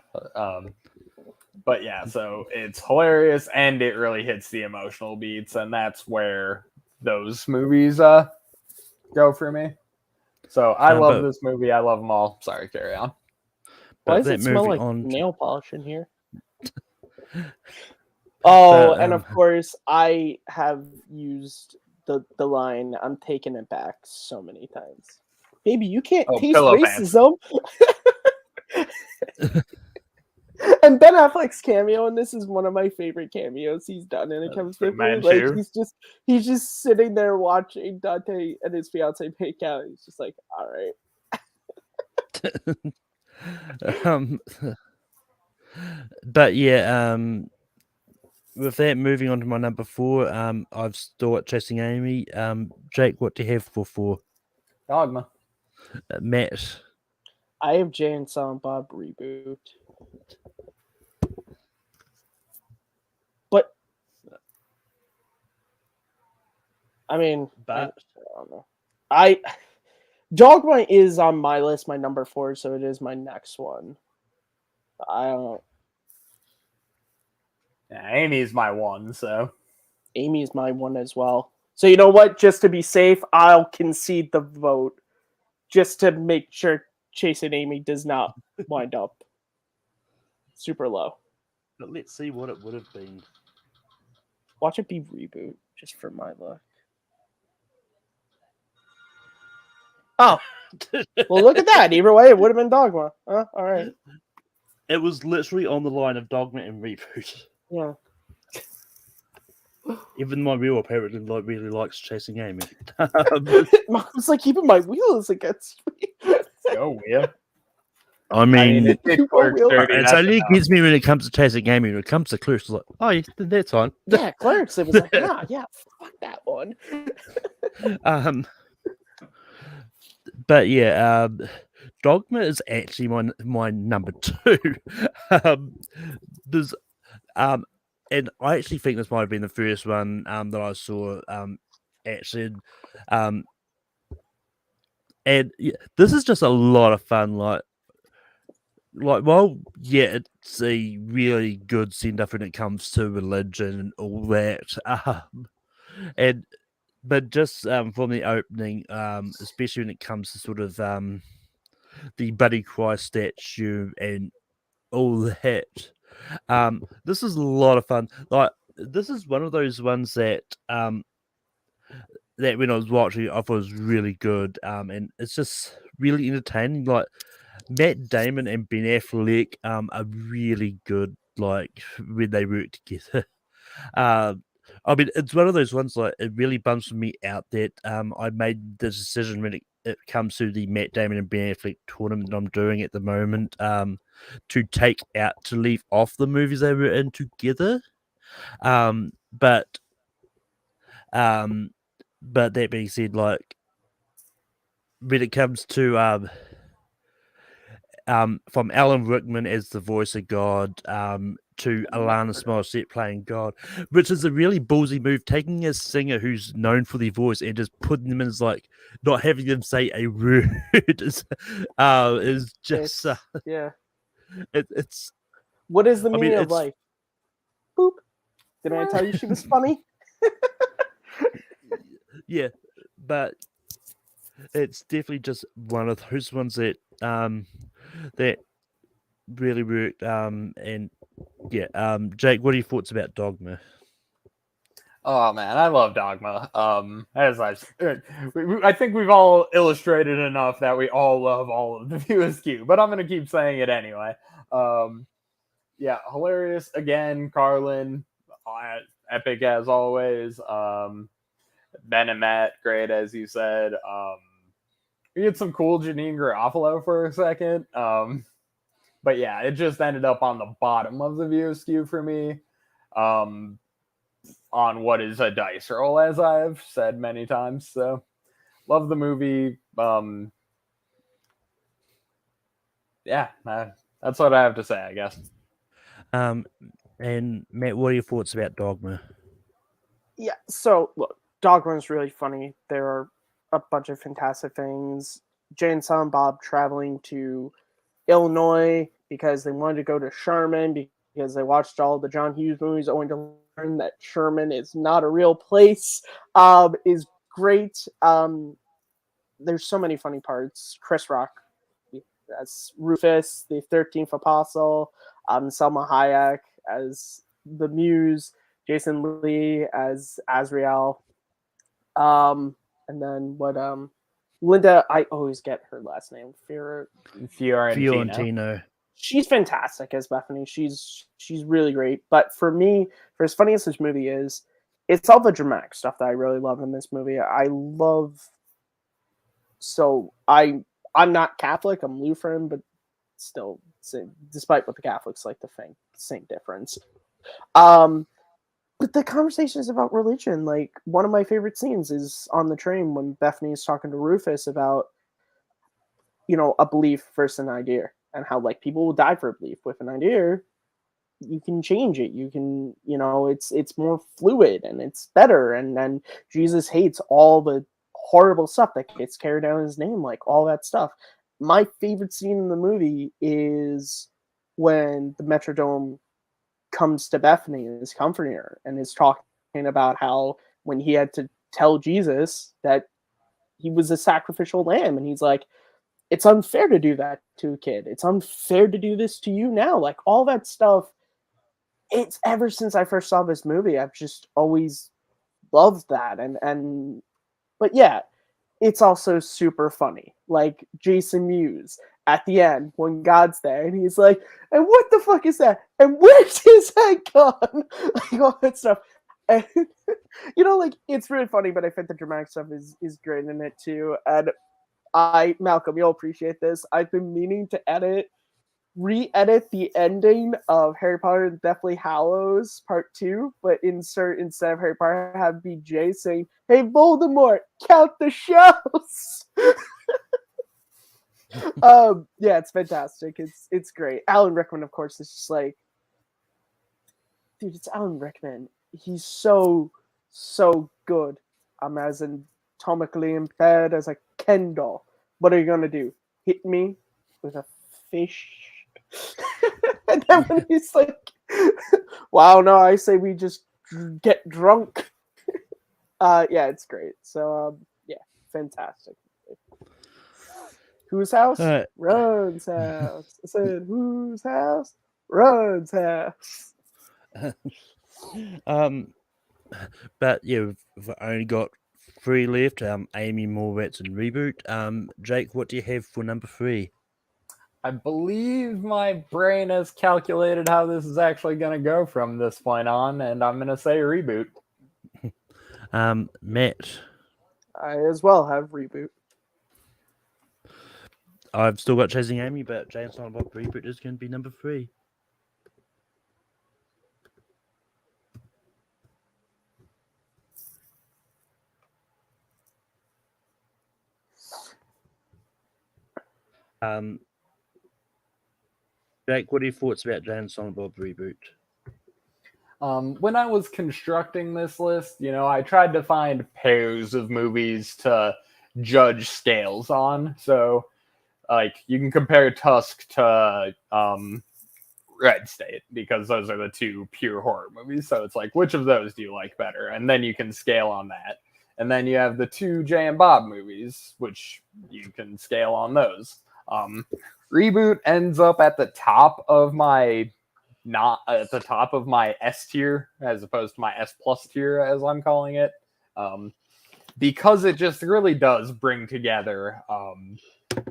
But yeah, so it's hilarious and it really hits the emotional beats, and that's where those movies go for me. So I love this movie. I love them all. Sorry, carry on. Why does it smell like nail polish in here? Oh, and of course, I have used the line, I'm taking it back, so many times. Baby, you can't taste racism. And Ben Affleck's cameo, and this is one of my favorite cameos he's done in a Kevin Smith movie. Like he's just sitting there watching Dante and his fiance make out. He's just like, all right, um, but yeah, with that, moving on to my number 4, I've still got Chasing Amy. Jake, what do you have for 4? Dogma. Matt. I have Jay and Silent Bob reboot. But I mean, I don't know. Dogma is on my list, my number 4, so it is my next one. I don't. Yeah, Amy's my 1, so Amy's my 1 as well. So you know what? Just to be safe, I'll concede the vote, just to make sure Chasing Amy does not wind up super low. But let's see what it would have been. Watch it be reboot, just for my luck. Oh, well, look at that. Either way, it would have been Dogma. All right. It was literally on the line of Dogma and reboot. Yeah. Even my real apparently really likes Chasing Amy. Mom's like keeping my wheels against me. go Wheel. I mean, it Clerks dirty, it's that's only enough. against me when it comes to Chasing Amy. When it comes to Clerks, it's like, oh, yeah, that's fine. Yeah, Clerks. It was like, yeah, fuck that one. But yeah, Dogma is actually my number 2. There's and I actually think this might have been the first one that I saw actually. And yeah, this is just a lot of fun. Like, well, yeah, it's a really good send off when it comes to religion and all that. But just from the opening, especially when it comes to sort of the Buddy Christ statue and all that. This is a lot of fun. Like, this is one of those ones that that when I was watching, I thought was really good. And it's just really entertaining. Like, Matt Damon and Ben Affleck are really good. Like, when they work together. I mean, it's one of those ones like it really bums me out that I made the decision when it comes to the Matt Damon and Ben Affleck tournament that I'm doing at the moment to leave off the movies they were in together. But that being said, like when it comes to from Alan Rickman as the voice of God, to Alanis Morissette playing God, which is a really ballsy move, taking a singer who's known for their voice and just putting them in as like not having them say a word is just yeah. It's what is the meaning of life? Boop. Did I tell you she was funny? Yeah, but it's definitely just one of those ones that that really worked. And yeah, Jake, what are your thoughts about Dogma? Oh man, I love Dogma. I think we've all illustrated enough that we all love all of the View Askew, but I'm gonna keep saying it anyway. Yeah, hilarious again, Carlin, epic as always. Ben and Matt, great as you said. We had some cool Janine Garofalo for a second. But yeah, it just ended up on the bottom of the View Askew for me. On what is a dice roll, as I've said many times. So love the movie. Yeah, that's what I have to say, I guess. And Matt, what are your thoughts about Dogma? Yeah, so look, Dogma is really funny. There are a bunch of fantastic things. Jay and Silent Bob traveling to Illinois because they wanted to go to Sherman because they watched all the John Hughes movies, only to learn that Sherman is not a real place, is great. There's so many funny parts. Chris Rock as Rufus, the 13th Apostle, Selma Hayek as the Muse, Jason Lee as Azrael, and then Linda, I always get her last name, Fiorentino. She's fantastic as Bethany. She's really great. But for me, for as funny as this movie is, it's all the dramatic stuff that I really love in this movie. I I'm not Catholic, I'm Lutheran, but still, despite what the Catholics like to think, same difference. But the conversation is about religion. Like, one of my favorite scenes is on the train when Bethany is talking to Rufus about, a belief versus an idea, and how, like, people will die for a belief. With an idea, you can change it. You can, it's more fluid and it's better. And Jesus hates all the horrible stuff that gets carried down his name, like all that stuff. My favorite scene in the movie is when the Metrodome comes to Bethany and is comforting her and is talking about how when he had to tell Jesus that he was a sacrificial lamb, and he's like, it's unfair to do that to a kid. It's unfair to do this to you now. Like, all that stuff. It's ever since I first saw this movie, I've just always loved that. But yeah, it's also super funny. Like, Jason Mewes at the end when God's there and he's like, and what the fuck is that? And where's his head gone? Like, all that stuff. And, like, it's really funny, but I think the dramatic stuff is great in it too. And Malcolm, you'll appreciate this. I've been meaning to re-edit the ending of Harry Potter and Deathly Hallows Part 2, but instead of Harry Potter, have BJ saying, "Hey Voldemort, count the shells." Yeah, it's fantastic. It's great. Alan Rickman, of course, is just like, dude, it's Alan Rickman. He's so good. As anatomically impaired as a Ken doll. What are you gonna do? Hit me with a fish? And then when he's like, wow, no, I say we just get drunk. Yeah, it's great. So, yeah, fantastic. Whose house? Ron's house. I said, whose house? Ron's house. But yeah, we've only got 3 left. Amy, Mallrats, and Reboot. Jake, what do you have for number 3? I believe my brain has calculated how this is actually going to go from this point on, and I'm going to say Reboot. Matt. I as well have Reboot. I've still got Chasing Amy, but James Silent Bob Reboot is going to be number 3. Jake, what are your thoughts about James Silent Bob Reboot? When I was constructing this list, I tried to find pairs of movies to judge scales on. So, like, you can compare Tusk to Red State, because those are the 2 pure horror movies. So it's like, which of those do you like better? And then you can scale on that. And then you have the 2 Jay and Bob movies, which you can scale on those. Reboot ends up at the top of my S tier, as opposed to my S plus tier, as I'm calling it, because it just really does bring together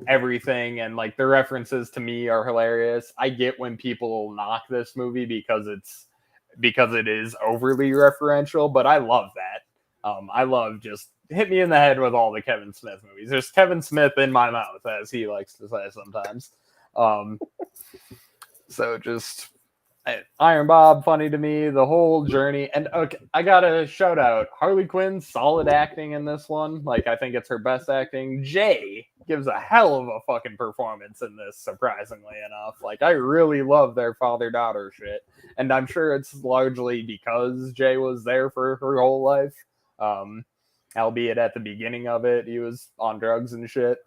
everything, and like the references to me are hilarious. I get when people knock this movie because it is overly referential, but I love that. I love just hit me in the head with all the Kevin Smith movies. There's Kevin Smith in my mouth, as he likes to say sometimes. So just Iron Bob, funny to me, the whole journey. And okay, I gotta shout out Harley Quinn, solid acting in this one. Like, I think it's her best acting. Jay gives a hell of a fucking performance in this, surprisingly enough. Like, I really love their father-daughter shit. And I'm sure it's largely because Jay was there for her whole life. Albeit at the beginning of it, he was on drugs and shit.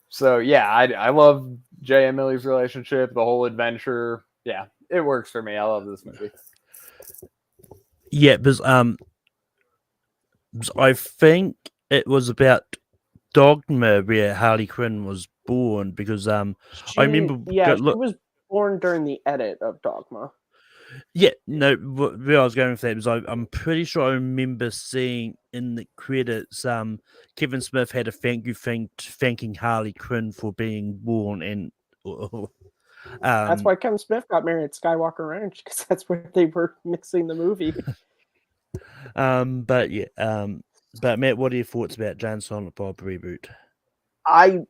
So yeah, I love Jay and Millie's relationship, the whole adventure. Yeah, it works for me. I love this movie. Yeah, because I think it was about Dogma where Harley Quinn was born, because I remember. She was born during the edit of Dogma. Yeah, no, where I was going with that was I'm pretty sure I remember seeing in the credits Kevin Smith had a thank you thing thanking Harley Quinn for being born, and that's why Kevin Smith got married at Skywalker Ranch, because that's where they were mixing the movie. But Matt, what are your thoughts about Jay and Silent Bob Reboot? I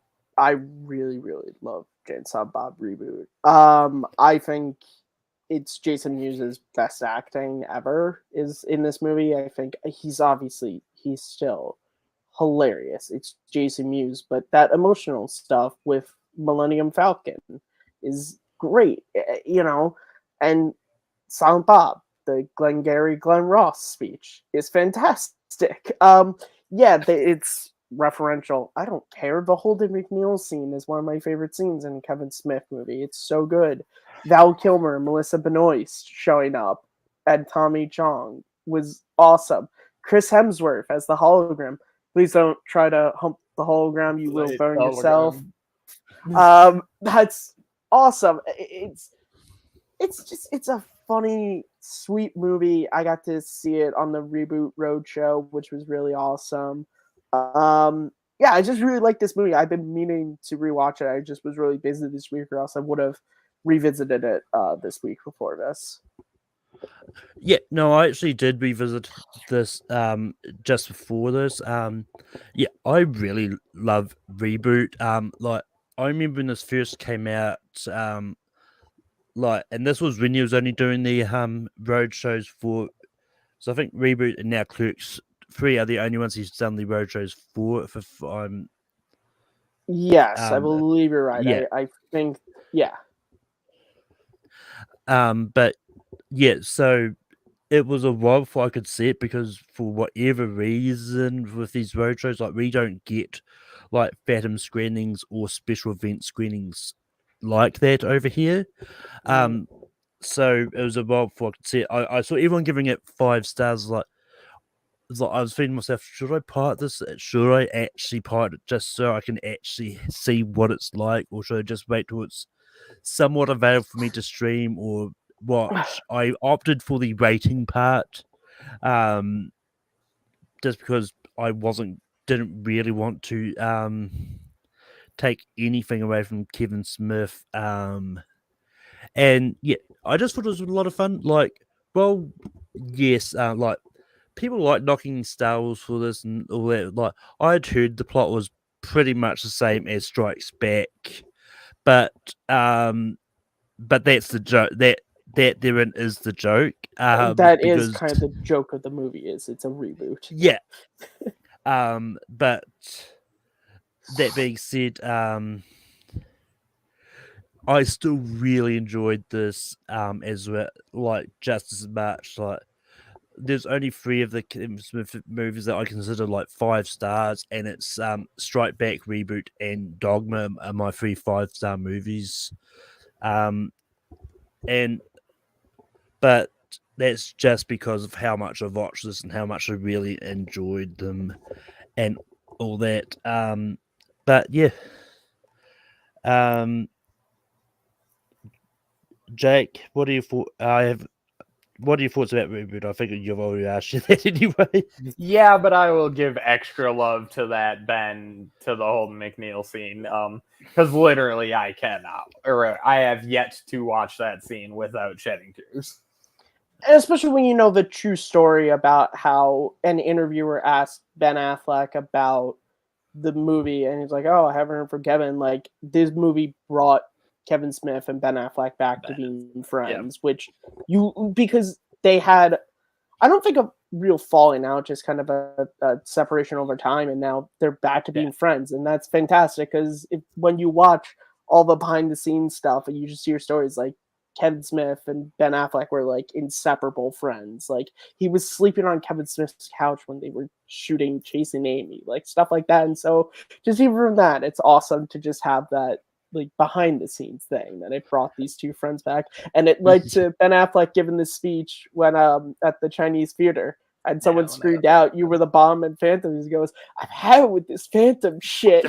really love Jane Silent Bob reboot. I think it's Jason Mewes' best acting ever is in this movie. I think he's still hilarious. It's Jason Mewes, but that emotional stuff with Millennium Falcon is great, and Silent Bob, the Glenn Ross speech is fantastic. It's referential. I don't care. The Holden McNeil scene is one of my favorite scenes in a Kevin Smith movie. It's so good. Val Kilmer and Melissa Benoist showing up and Tommy Chong was awesome. Chris Hemsworth as the hologram. Please don't try to hump the hologram. You will burn yourself. That's awesome. It's a funny, sweet movie. I got to see it on the Reboot Roadshow, which was really awesome. I just really like this movie. I've been meaning to rewatch it. I just was really busy this week, or else I would have revisited it this week before this. Yeah, no, I actually did revisit this just before this. I really love Reboot. Like I remember when this first came out, and this was when he was only doing the road shows for. So I think Reboot and now Clerks 3 are the only ones he's done the road shows for. Yes, I believe you're right. Yeah. I think yeah. But yeah, so it was a while before I could see it because for whatever reason with these roadshows, like we don't get like Phantom screenings or special event screenings like that over here. So it was a while before I could see it. I saw everyone giving it 5 stars. Like I was thinking to myself, should I pirate this? Should I actually pirate it just so I can actually see what it's like, or should I just wait till it's somewhat available for me to stream or watch? I opted for the rating part, just because I didn't really want to take anything away from Kevin Smith. And yeah, I just thought it was a lot of fun. Like, well, yes, like people like knocking Star Wars for this and all that. Like, I'd heard the plot was pretty much the same as Strikes Back, but that's the joke. That therein is the joke. That is kind of the joke of the movie. It's a reboot. Yeah. But that being said, I still really enjoyed this as well, like just as much. Like, there's only 3 of the Kevin Smith movies that I consider like 5 stars, and it's Strike Back, Reboot, and Dogma are my 3 5-star movies. But that's just because of how much I've watched this and how much I really enjoyed them and all that. But yeah. Jake, what are your thoughts about Reboot? I figured you've already asked you that anyway. Yeah, but I will give extra love to that Ben to the Holden McNeil scene. Because literally I cannot, or I have yet to watch that scene without shedding tears. And especially when you know the true story about how an interviewer asked Ben Affleck about the movie, and he's like, "Oh, I haven't heard from Kevin." Like, this movie brought Kevin Smith and Ben Affleck back to being friends, which because they had, I don't think a real falling out, just kind of a separation over time, and now they're back to being friends, and that's fantastic. Because when you watch all the behind the scenes stuff, and you just hear stories like Kevin Smith and Ben Affleck were like inseparable friends. Like, he was sleeping on Kevin Smith's couch when they were shooting Chasing Amy, like stuff like that. And so just even from that, it's awesome to just have that like behind the scenes thing that it brought these 2 friends back. And it led to Ben Affleck giving this speech when at the Chinese theater, and someone screamed out, "You were the bomb," and Phantom. He goes, "I've had it with this Phantom shit."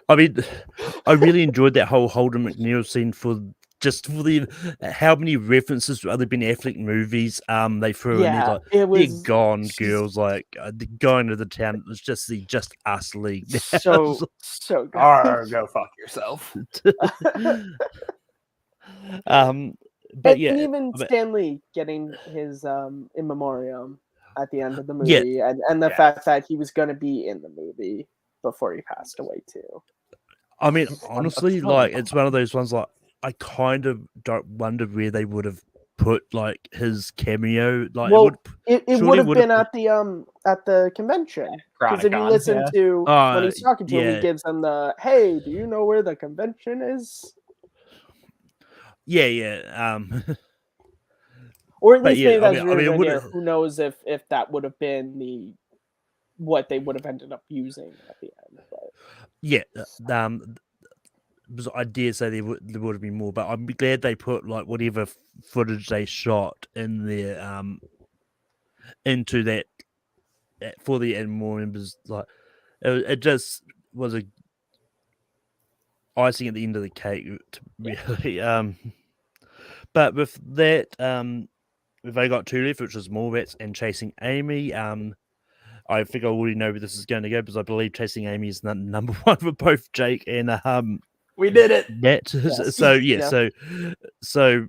I mean, I really enjoyed that whole Holden McNeil scene for the how many references to other Ben Affleck movies they threw in there. Like, they're Gone Girls, like going to the town. It was just the Just Us League. So good. Go fuck yourself. But yeah, even Stanley getting his in memoriam. at the end of the Yeah. movie, and the Yeah. fact that he was going to be in the movie before he passed away too. I mean, honestly, like it's one of those ones. Like I kind of don't wonder where they would have put like his cameo. Like Well, it surely would have would have been at the convention, because if you Chronicon, listen yeah. to when he's talking to him, yeah. he gives them the, "Hey, do you know where the convention is?" Yeah. Or at But least yeah, maybe I that's mean, your idea. would've- Who knows if that would have been what they would have ended up using at the end. But yeah. Because I dare say there would have been more, but I'm glad they put like whatever footage they shot in there, into that for the and more members. Like it just was a icing at the end of the cake, really. But with that, we've only got two left, which is Mallrats and Chasing Amy. I think I already know where this is going to go because I believe Chasing Amy is number one for both Jake and We did it. Nat. Yes. So yeah, Yeah. so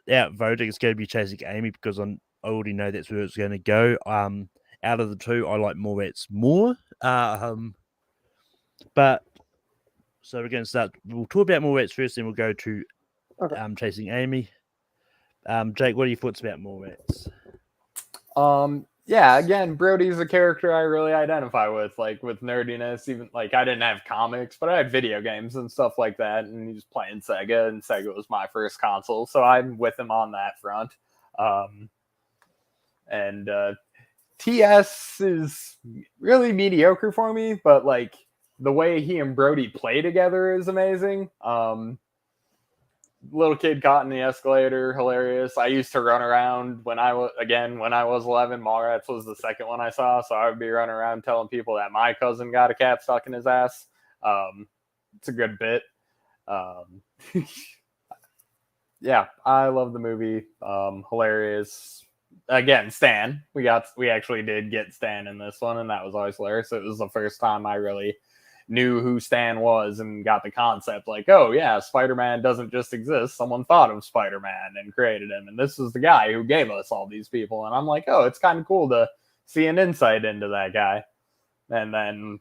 without voting, it's going to be Chasing Amy because I already know that's where it's going to go. Out of the two, I like Mallrats more. But so we're going to start. We'll talk about Mallrats first, then we'll go to Okay. Chasing Amy. Jake, what are your thoughts about Mallrats? Yeah, again, Brody's a character I really identify with, like with nerdiness. Even like I didn't have comics, but I had video games and stuff like that, and he was playing Sega, and Sega was my first console, so I'm with him on that front. And TS is really mediocre for me, but like the way he and Brody play together is amazing. Little kid caught in the escalator, hilarious. I used to run around when I was 11. Mallrats was the second one I saw, so I would be running around telling people that my cousin got a cat stuck in his ass. It's a good bit. Yeah, I love the movie. Hilarious. Again, Stan. We actually did get Stan in this one, and that was always hilarious. It was the first time I really knew who Stan was and got the concept like, oh yeah, Spider-Man doesn't just exist. Someone thought of Spider-Man and created him. And this is the guy who gave us all these people. And I'm like, oh, it's kind of cool to see an insight into that guy. And then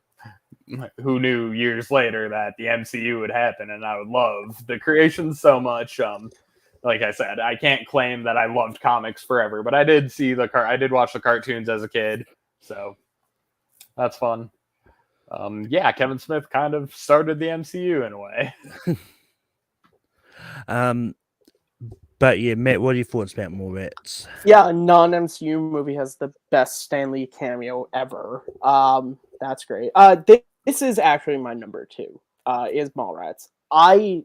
who knew years later that the MCU would happen and I would love the creation so much. Like I said, I can't claim that I loved comics forever, but I did I did watch the cartoons as a kid. So that's fun. Yeah, Kevin Smith kind of started the MCU in a way. But yeah, Matt, what are your thoughts about Mallrats? Yeah, a non-MCU movie has the best Stan Lee cameo ever. That's great. This is actually my number 2. Is Mallrats. I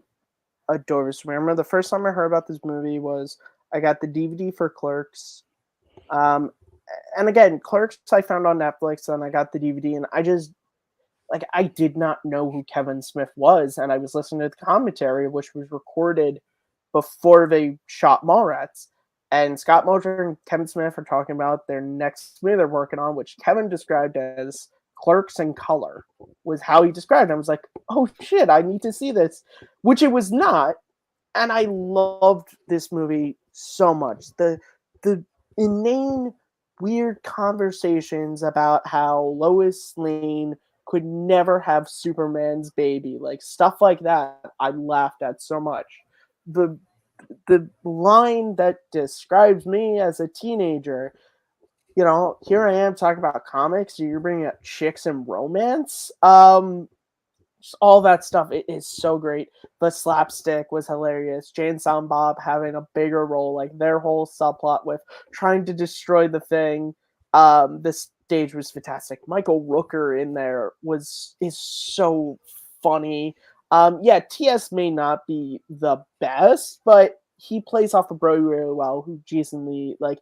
adore this. Remember the first time I heard about this movie was I got the DVD for Clerks. And again, Clerks I found on Netflix, and I got the DVD, and I did not know who Kevin Smith was, and I was listening to the commentary, which was recorded before they shot Mallrats. And Scott Moser and Kevin Smith are talking about their next movie they're working on, which Kevin described as Clerks in color, was how he described it. I was like, oh shit, I need to see this, which it was not. And I loved this movie so much. The inane, weird conversations about how Lois Lane could never have Superman's baby, like stuff like that, I laughed at so much. The line that describes me as a teenager, here I am talking about comics, you're bringing up chicks and romance. Just all that stuff, it is so great. The slapstick was hilarious. Jay and Silent Bob having a bigger role, like their whole subplot with trying to destroy the Thing. The stage was fantastic. Michael Rooker in there is so funny. Yeah, TS may not be the best, but he plays off of Brody really well. Who Jason Lee, like,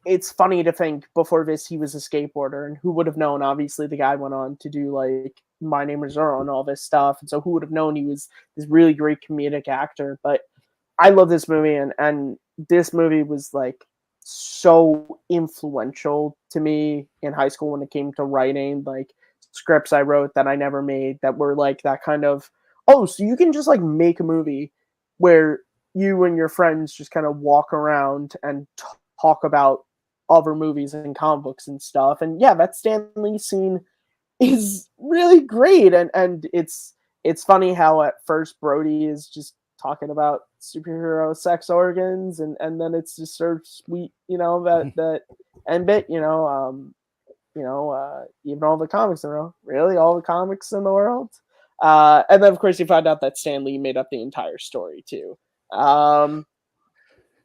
it's funny to think before this he was a skateboarder, and who would have known? Obviously, the guy went on to do like My Name is Earl and all this stuff, and so who would have known he was this really great comedic actor? But I love this movie, and this movie was like so influential to me in high school when it came to writing, like scripts I wrote that I never made that were like that kind of, oh, so you can just like make a movie where you and your friends just kind of walk around and talk about other movies and comic books and stuff. And yeah, that Stan Lee scene is really great, and it's funny how at first Brody is just talking about superhero sex organs, and then it's just sort of sweet, that end bit, even all the comics in the world, really all the comics in the world, and then of course you find out that Stan Lee made up the entire story too.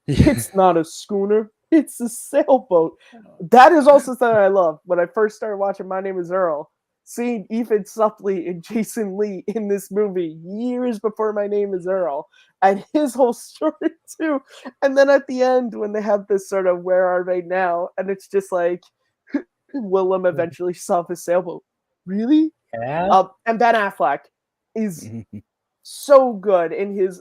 It's not a schooner, it's a sailboat. That is also something I love. When I first started watching My Name is Earl, seeing Ethan Suplee and Jason Lee in this movie years before My Name is Earl, and his whole story too. And then at the end, when they have this sort of "Where are they now?" and it's just like, Willem eventually saw the sailboat. Really? Yeah. And Ben Affleck is so good in his.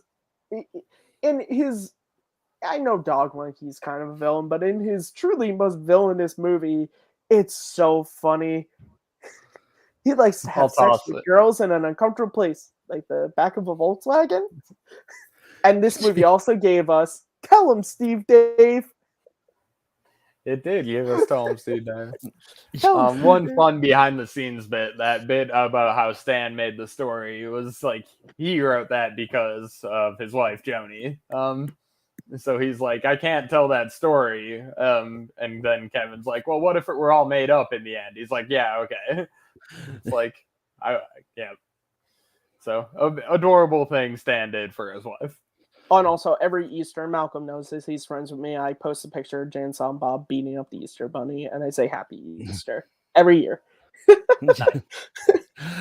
I know Dog Monkey's kind of a villain, but in his truly most villainous movie, it's so funny. He likes to have sex with girls in an uncomfortable place, like the back of a Volkswagen. And this movie also gave us Tell Him, Steve Dave. It did give us Tell Him, Steve Dave. One fun behind the scenes bit, that bit about how Stan made the story, was like he wrote that because of his wife Joni. So he's like, I can't tell that story. And then Kevin's like, well, what if it were all made up in the end? He's like, yeah, okay. It's like, yeah. So adorable thing Stan did for his wife. Oh, and also every Easter, Malcolm knows this. He's friends with me. I post a picture of Jan and Bob beating up the Easter Bunny, and I say Happy Easter every year.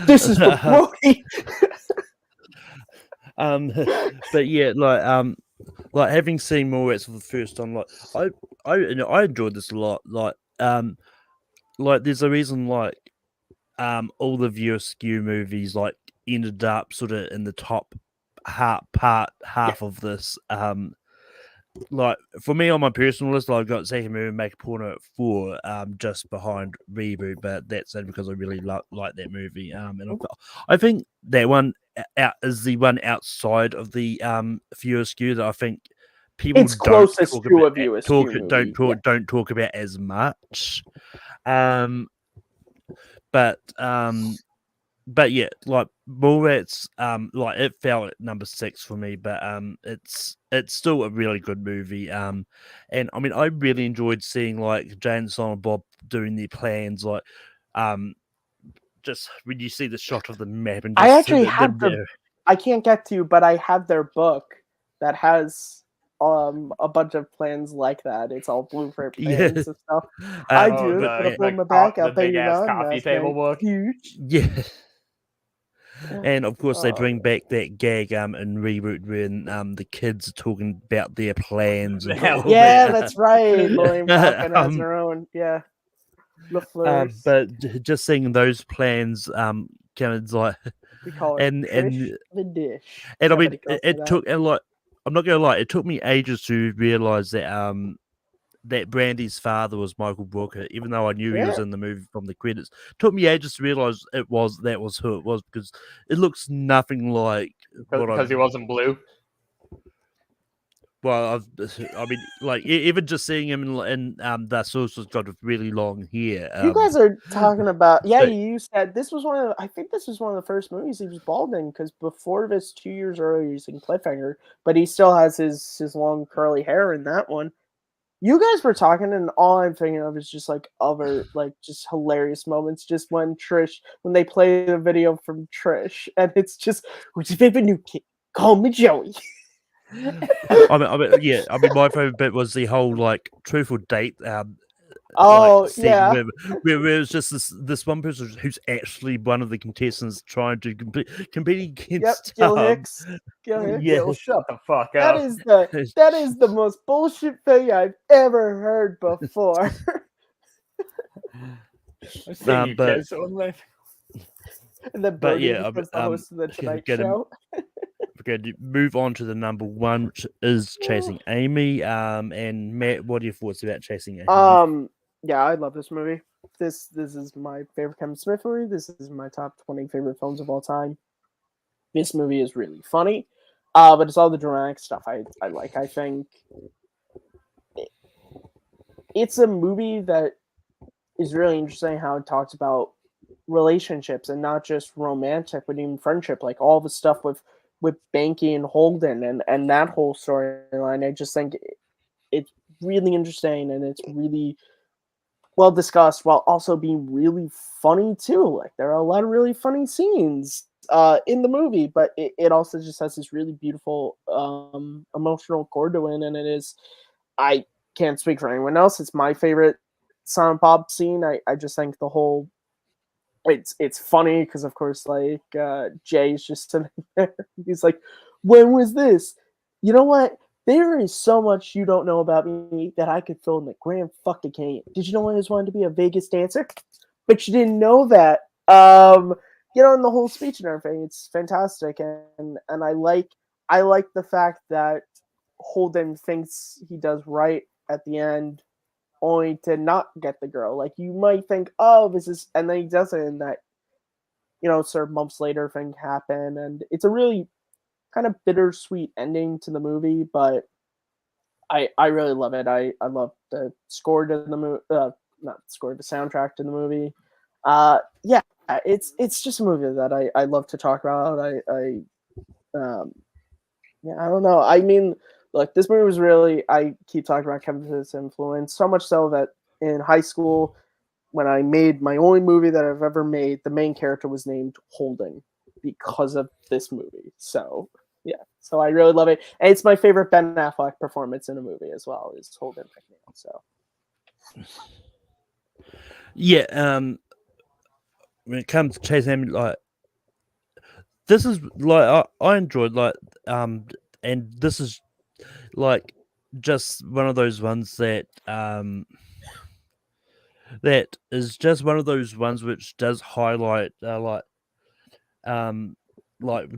This is for Brody. But yeah, like having seen Mallrats for the first time, like I enjoyed this a lot. Like there's a reason all the View Askew movies like ended up sort of in the top half of this. Like for me on my personal list, I've got Zack and Miri Make a Porno at 4, just behind Reboot, but that's only because I really like that movie. And I think that one is the one outside of the View Askew that I think people it's closest to a View Askew movie. Don't talk about as much. But yeah, like Mallrats, like it fell at number 6 for me, but it's still a really good movie. And I mean, I really enjoyed seeing like Jay and Silent Bob doing their plans, like just when you see the shot of the map and just I actually have I can't get to, but I have their book that has a bunch of plans like that. It's all blueprint plans and stuff. I do. Put on my back. I'll pay you now. Coffee table book. Huge. Yeah. And of course, they bring back that gag in Reboot when the kids are talking about their plans. And that's right. Lorraine Falcon has her own. Yeah. But just seeing those plans, Kevin's like, we call it Trish the Dish. And I mean, it took a lot. I'm not gonna lie, it took me ages to realize that that Brandy's father was Michael Brooker, even though I knew he was in the movie from the credits. It took me ages to realize that was who it was, because it looks nothing like because he wasn't blue. Well, I mean, like even just seeing him in that Source's got a really long hair. You guys are talking about you said this was I think this was one of the first movies he was bald in, because before this 2 years earlier he was in Cliffhanger, but he still has his long curly hair in that one. You guys were talking, and all I'm thinking of is just like other like just hilarious moments. Just when they play the video from Trish, and it's just, "Who's your favorite new kid? Call me Joey." I mean, my favorite bit was the whole like truthful date. Where it was just this one person who's actually one of the contestants trying to competing against. Gil Hicks. Gil, shut the fuck up. That is the most bullshit thing I've ever heard before. But yeah, the host of the Tonight Show. We're going to move on to the number 1, which is Chasing Amy. And Matt, what are your thoughts about Chasing Amy? Yeah, I love this movie. This is my favorite Kevin Smith movie. This is my top 20 favorite films of all time. This movie is really funny, but it's all the dramatic stuff I like. I think it's a movie that is really interesting how it talks about relationships and not just romantic, but even friendship, like all the stuff with Banky and Holden and that whole storyline. I just think it's really interesting and it's really well discussed while also being really funny too. Like there are a lot of really funny scenes in the movie, but it also just has this really beautiful emotional chord to it, and it is I can't speak for anyone else. It's my favorite Silent Bob scene. I just think the whole it's funny because of course like Jay's just sitting there. He's like, when was this? You know what? There is so much you don't know about me that I could fill in the Grand fucking Canyon. Did you know I always wanted to be a Vegas dancer? But you didn't know that. In the whole speech and everything, it's fantastic, and I like the fact that Holden thinks he does right at the end, only to not get the girl. Like you might think, oh, this is, and then he doesn't, and that sort of months later thing happen, and it's a really kind of bittersweet ending to the movie, but I really love it. I love the score to the movie, not the score, the soundtrack to the movie. Yeah, it's just a movie that I love to talk about. Yeah, I don't know. I mean, look, this movie was really, I keep talking about Kevin Smith's influence, so much so that in high school, when I made my only movie that I've ever made, the main character was named Holden because of this movie. So, yeah. So I really love it. And it's my favorite Ben Affleck performance in a movie as well, is Holden McNeil. So, Yeah, when it comes to Chase Amy, like this is like I enjoyed and this is like just one of those ones that that is just one of those ones which does highlight like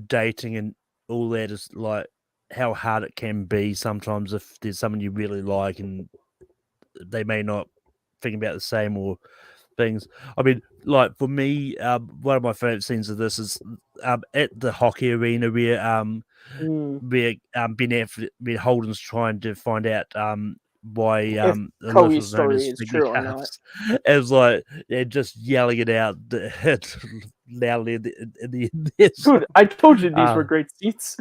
dating and all that is like how hard it can be sometimes if there's someone you really like and they may not think about the same or things. I mean, like for me, one of my favorite scenes of this is at the hockey arena where where Holden's trying to find out why if Elizabeth Cody's was known story as is Sticky true or not. Cuffs. It's like they're just yelling it out loudly in the Dude, I told you these were um, great seats.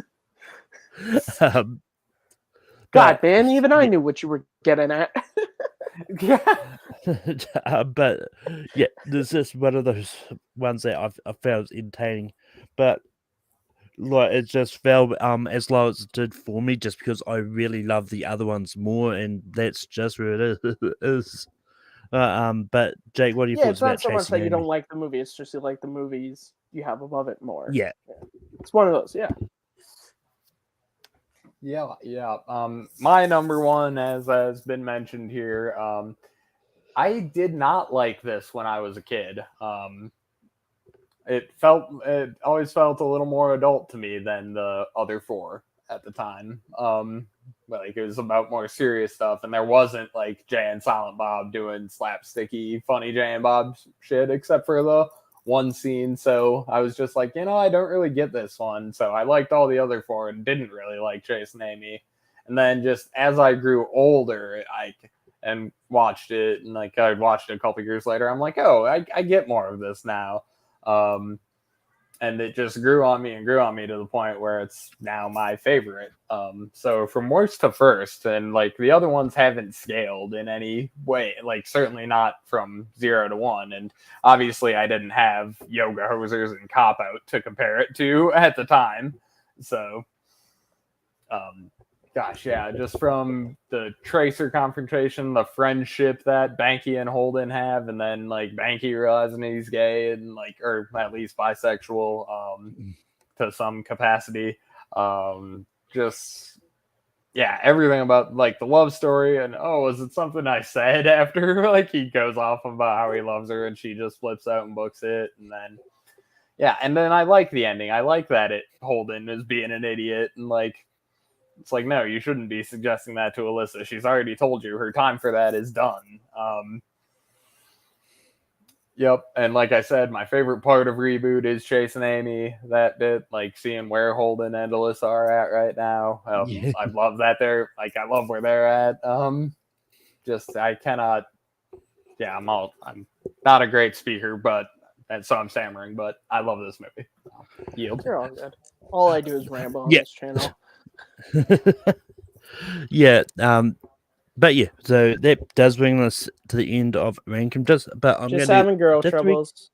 um, God, but man, even I yeah, knew what you were getting at. but yeah, there's just one of those ones that I found entertaining, but like it just fell as low as it did for me just because I really love the other ones more, and that's just where it is. But Jake, what are your Yeah, thoughts it's not about so much Chasing that you don't Amy? like the movie, it's just you like the movies you have above it more. Yeah, It's one of those, yeah. Yeah. My number one, as has been mentioned here, I did not like this when I was a kid. It always felt a little more adult to me than the other four at the time. Like it was about more serious stuff, and there wasn't like Jay and Silent Bob doing slapsticky, funny Jay and Bob shit, except for the one scene. So I was just like, I don't really get this one. So I liked all the other four and didn't really like Chase and Amy. And then just as I grew older, and watched it, and like I watched it a couple years later, I'm like, oh, I get more of this now. And it just grew on me and grew on me to the point where it's now my favorite. So from worst to first, and like the other ones haven't scaled in any way, like certainly not from 0 to 1. And obviously I didn't have Yoga Hosers and Cop Out to compare it to at the time. So, gosh, yeah, just from the Tracer confrontation, the friendship that Banky and Holden have, and then like Banky realizing he's gay and like, or at least bisexual, to some capacity. Just yeah, everything about like the love story and is it something I said after like he goes off about how he loves her and she just flips out and books it, and then yeah, and then I like the ending. I like that Holden is being an idiot and like. It's like, no, you shouldn't be suggesting that to Alyssa. She's already told you her time for that is done. Yep. And like I said, my favorite part of Reboot is Chase and Amy. That bit, like seeing where Holden and Alyssa are at right now. yeah. I love that I love where they're at. just I cannot. Yeah, I'm not a great speaker, and so I'm stammering, but I love this movie. Yield. You're all good. All I do is ramble on Yeah. this channel. Yeah. But yeah, so that does bring us to the end of Rankum. But I'm Just gonna having girl just troubles.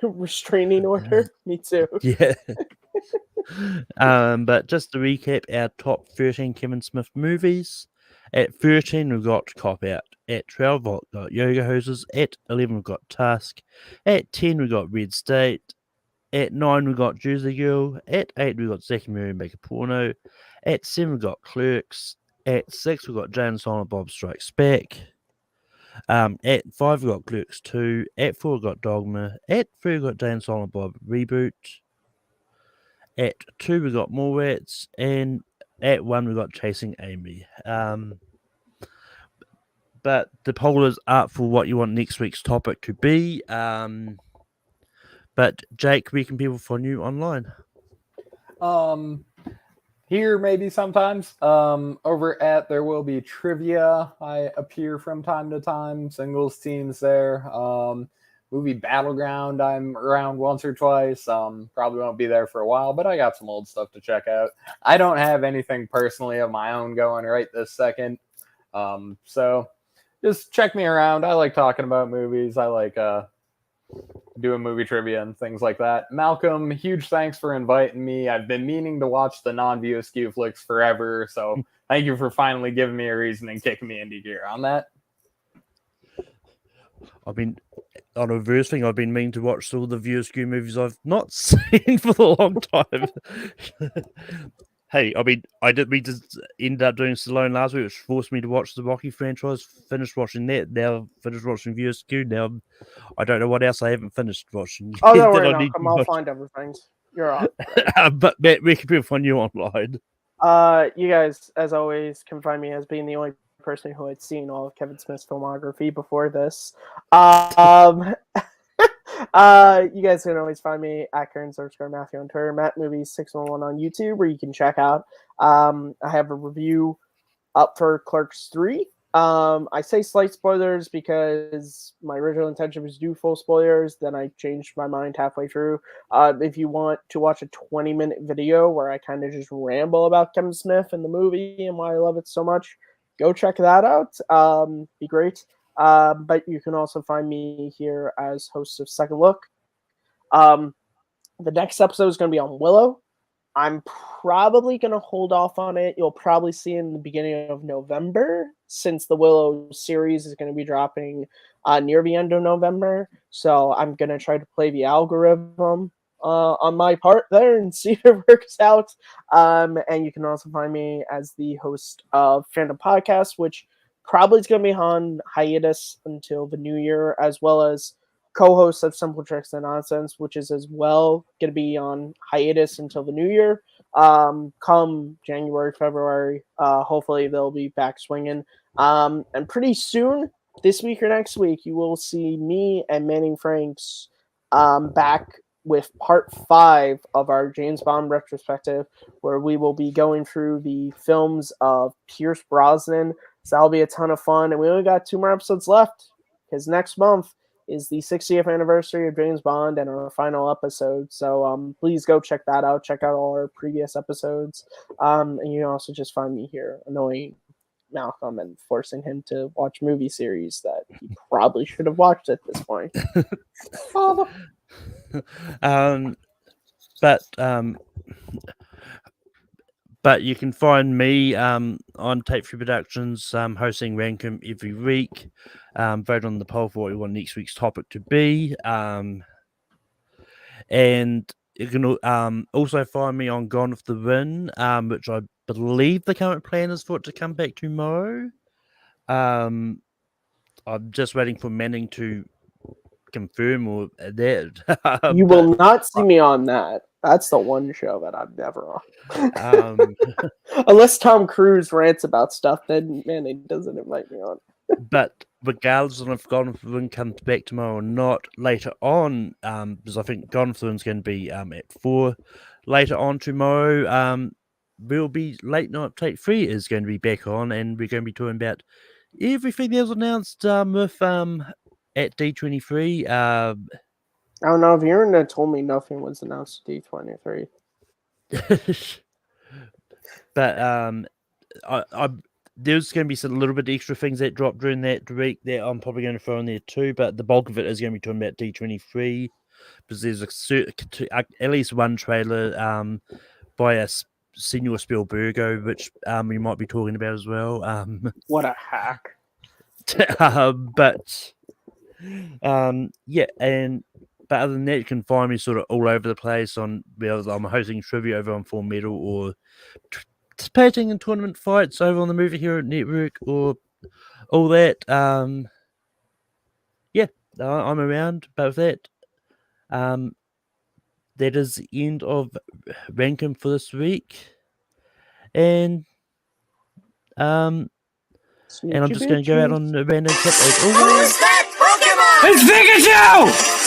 Restraining order. Me too. yeah. But just to recap our top 13 Kevin Smith movies. At 13, we've got Cop Out. At 12, we've got Yoga Hoses. At 11, we've got Tusk. At 10, we've got Red State. At 9, we've got Jersey Girl. At 8, we've got Zack and Miri Make a Porno. At 7, we've got Clerks. At 6, we've got Jay and Silent Bob Strikes Back. At 5, we've got Clerks 2. At 4, we've got Dogma. At 3, we've got Jay and Silent Bob Reboot. At 2, we've got Mallrats. And at 1, we've got Chasing Amy. But the poll is up for what you want next week's topic to be. But Jake, where can people find you online? Here maybe sometimes. Over at There Will Be Trivia, I appear from time to time. Singles teams there. Movie Battleground, I'm around once or twice. Probably won't be there for a while, but I got some old stuff to check out. I don't have anything personally of my own going right this second. So just check me around. I like talking about movies. I like doing movie trivia and things like that. Malcolm, huge thanks for inviting me. I've been meaning to watch the non-View Askew flicks forever, so thank you for finally giving me a reason and kicking me into gear on that. I mean, on a reverse thing, I've been meaning to watch all the View Askew movies I've not seen for a long time. Hey, I mean, I did mean to end up doing Stallone last week, which forced me to watch the Rocky franchise. Finished watching that. Now finished watching View Askew. Now I don't know what else I haven't finished watching. Oh, don't worry, Malcolm. I'll find everything. You're on. But Matt, where can people find you online? You guys, as always, can find me as being the only person who had seen all of Kevin Smith's filmography before this. You guys can always find me at Karen_Matthew on Twitter, Matt Movies 611 on YouTube, where you can check out. I have a review up for Clerks 3. I say slight spoilers because my original intention was to do full spoilers. Then I changed my mind halfway through. If you want to watch a 20-minute video where I kind of just ramble about Kevin Smith and the movie and why I love it so much, go check that out. Be great. But you can also find me here as host of Second Look. The next episode is going to be on Willow. I'm probably going to hold off on it. You'll probably see it in the beginning of November, since the Willow series is going to be dropping near the end of November. So I'm going to try to play the algorithm on my part there and see if it works out. And you can also find me as the host of Fandom Podcast, which probably is going to be on hiatus until the new year, as well as co-host of Simple Tricks and Nonsense, which is as well going to be on hiatus until the new year. Come January, February, hopefully they'll be back swinging. And pretty soon, this week or next week, you will see me and Manning Franks back with part 5 of our James Bond retrospective, where we will be going through the films of Pierce Brosnan. So that'll be a ton of fun. And we only got 2 more episodes left, because next month is the 60th anniversary of James Bond and our final episode. So please go check that out. Check out all our previous episodes. And you can also just find me here annoying Malcolm and forcing him to watch movie series that he probably should have watched at this point. But you can find me on Tape 3 Productions, hosting Rankum every week. Vote on the poll for what you want next week's topic to be. And you can also find me on Gone with the Wind, which I believe the current plan is for it to come back tomorrow. I'm just waiting for Manning to confirm or that. You will not see me on that. That's the one show that I'm never on. Unless Tom Cruise rants about stuff, then Manning doesn't invite me on. But regardless of if Gone with the Wind comes back tomorrow or not, later on, because I think Gone with the Wind's going to be at 4 later on tomorrow, will be Late Night Tape 3 is going to be back on, and we're going to be talking about everything that was announced with at D23. I don't know if the internet told me nothing was announced at D23. But I there's going to be some little bit extra things that drop during that week that I'm probably going to throw in there too. But the bulk of it is going to be talking about D23 because there's at least one trailer by a Senior Spielbergo, which we might be talking about as well. What a hack! But yeah, but other than that, you can find me sort of all over the place on whether I'm hosting trivia over on Full Metal or participating in tournament fights over on the Movie Hero Network or all that. Yeah, I'm around. But with that, that is the end of ranking for this week, and I'm just going to go out on a random tip as always. It's Pikachu!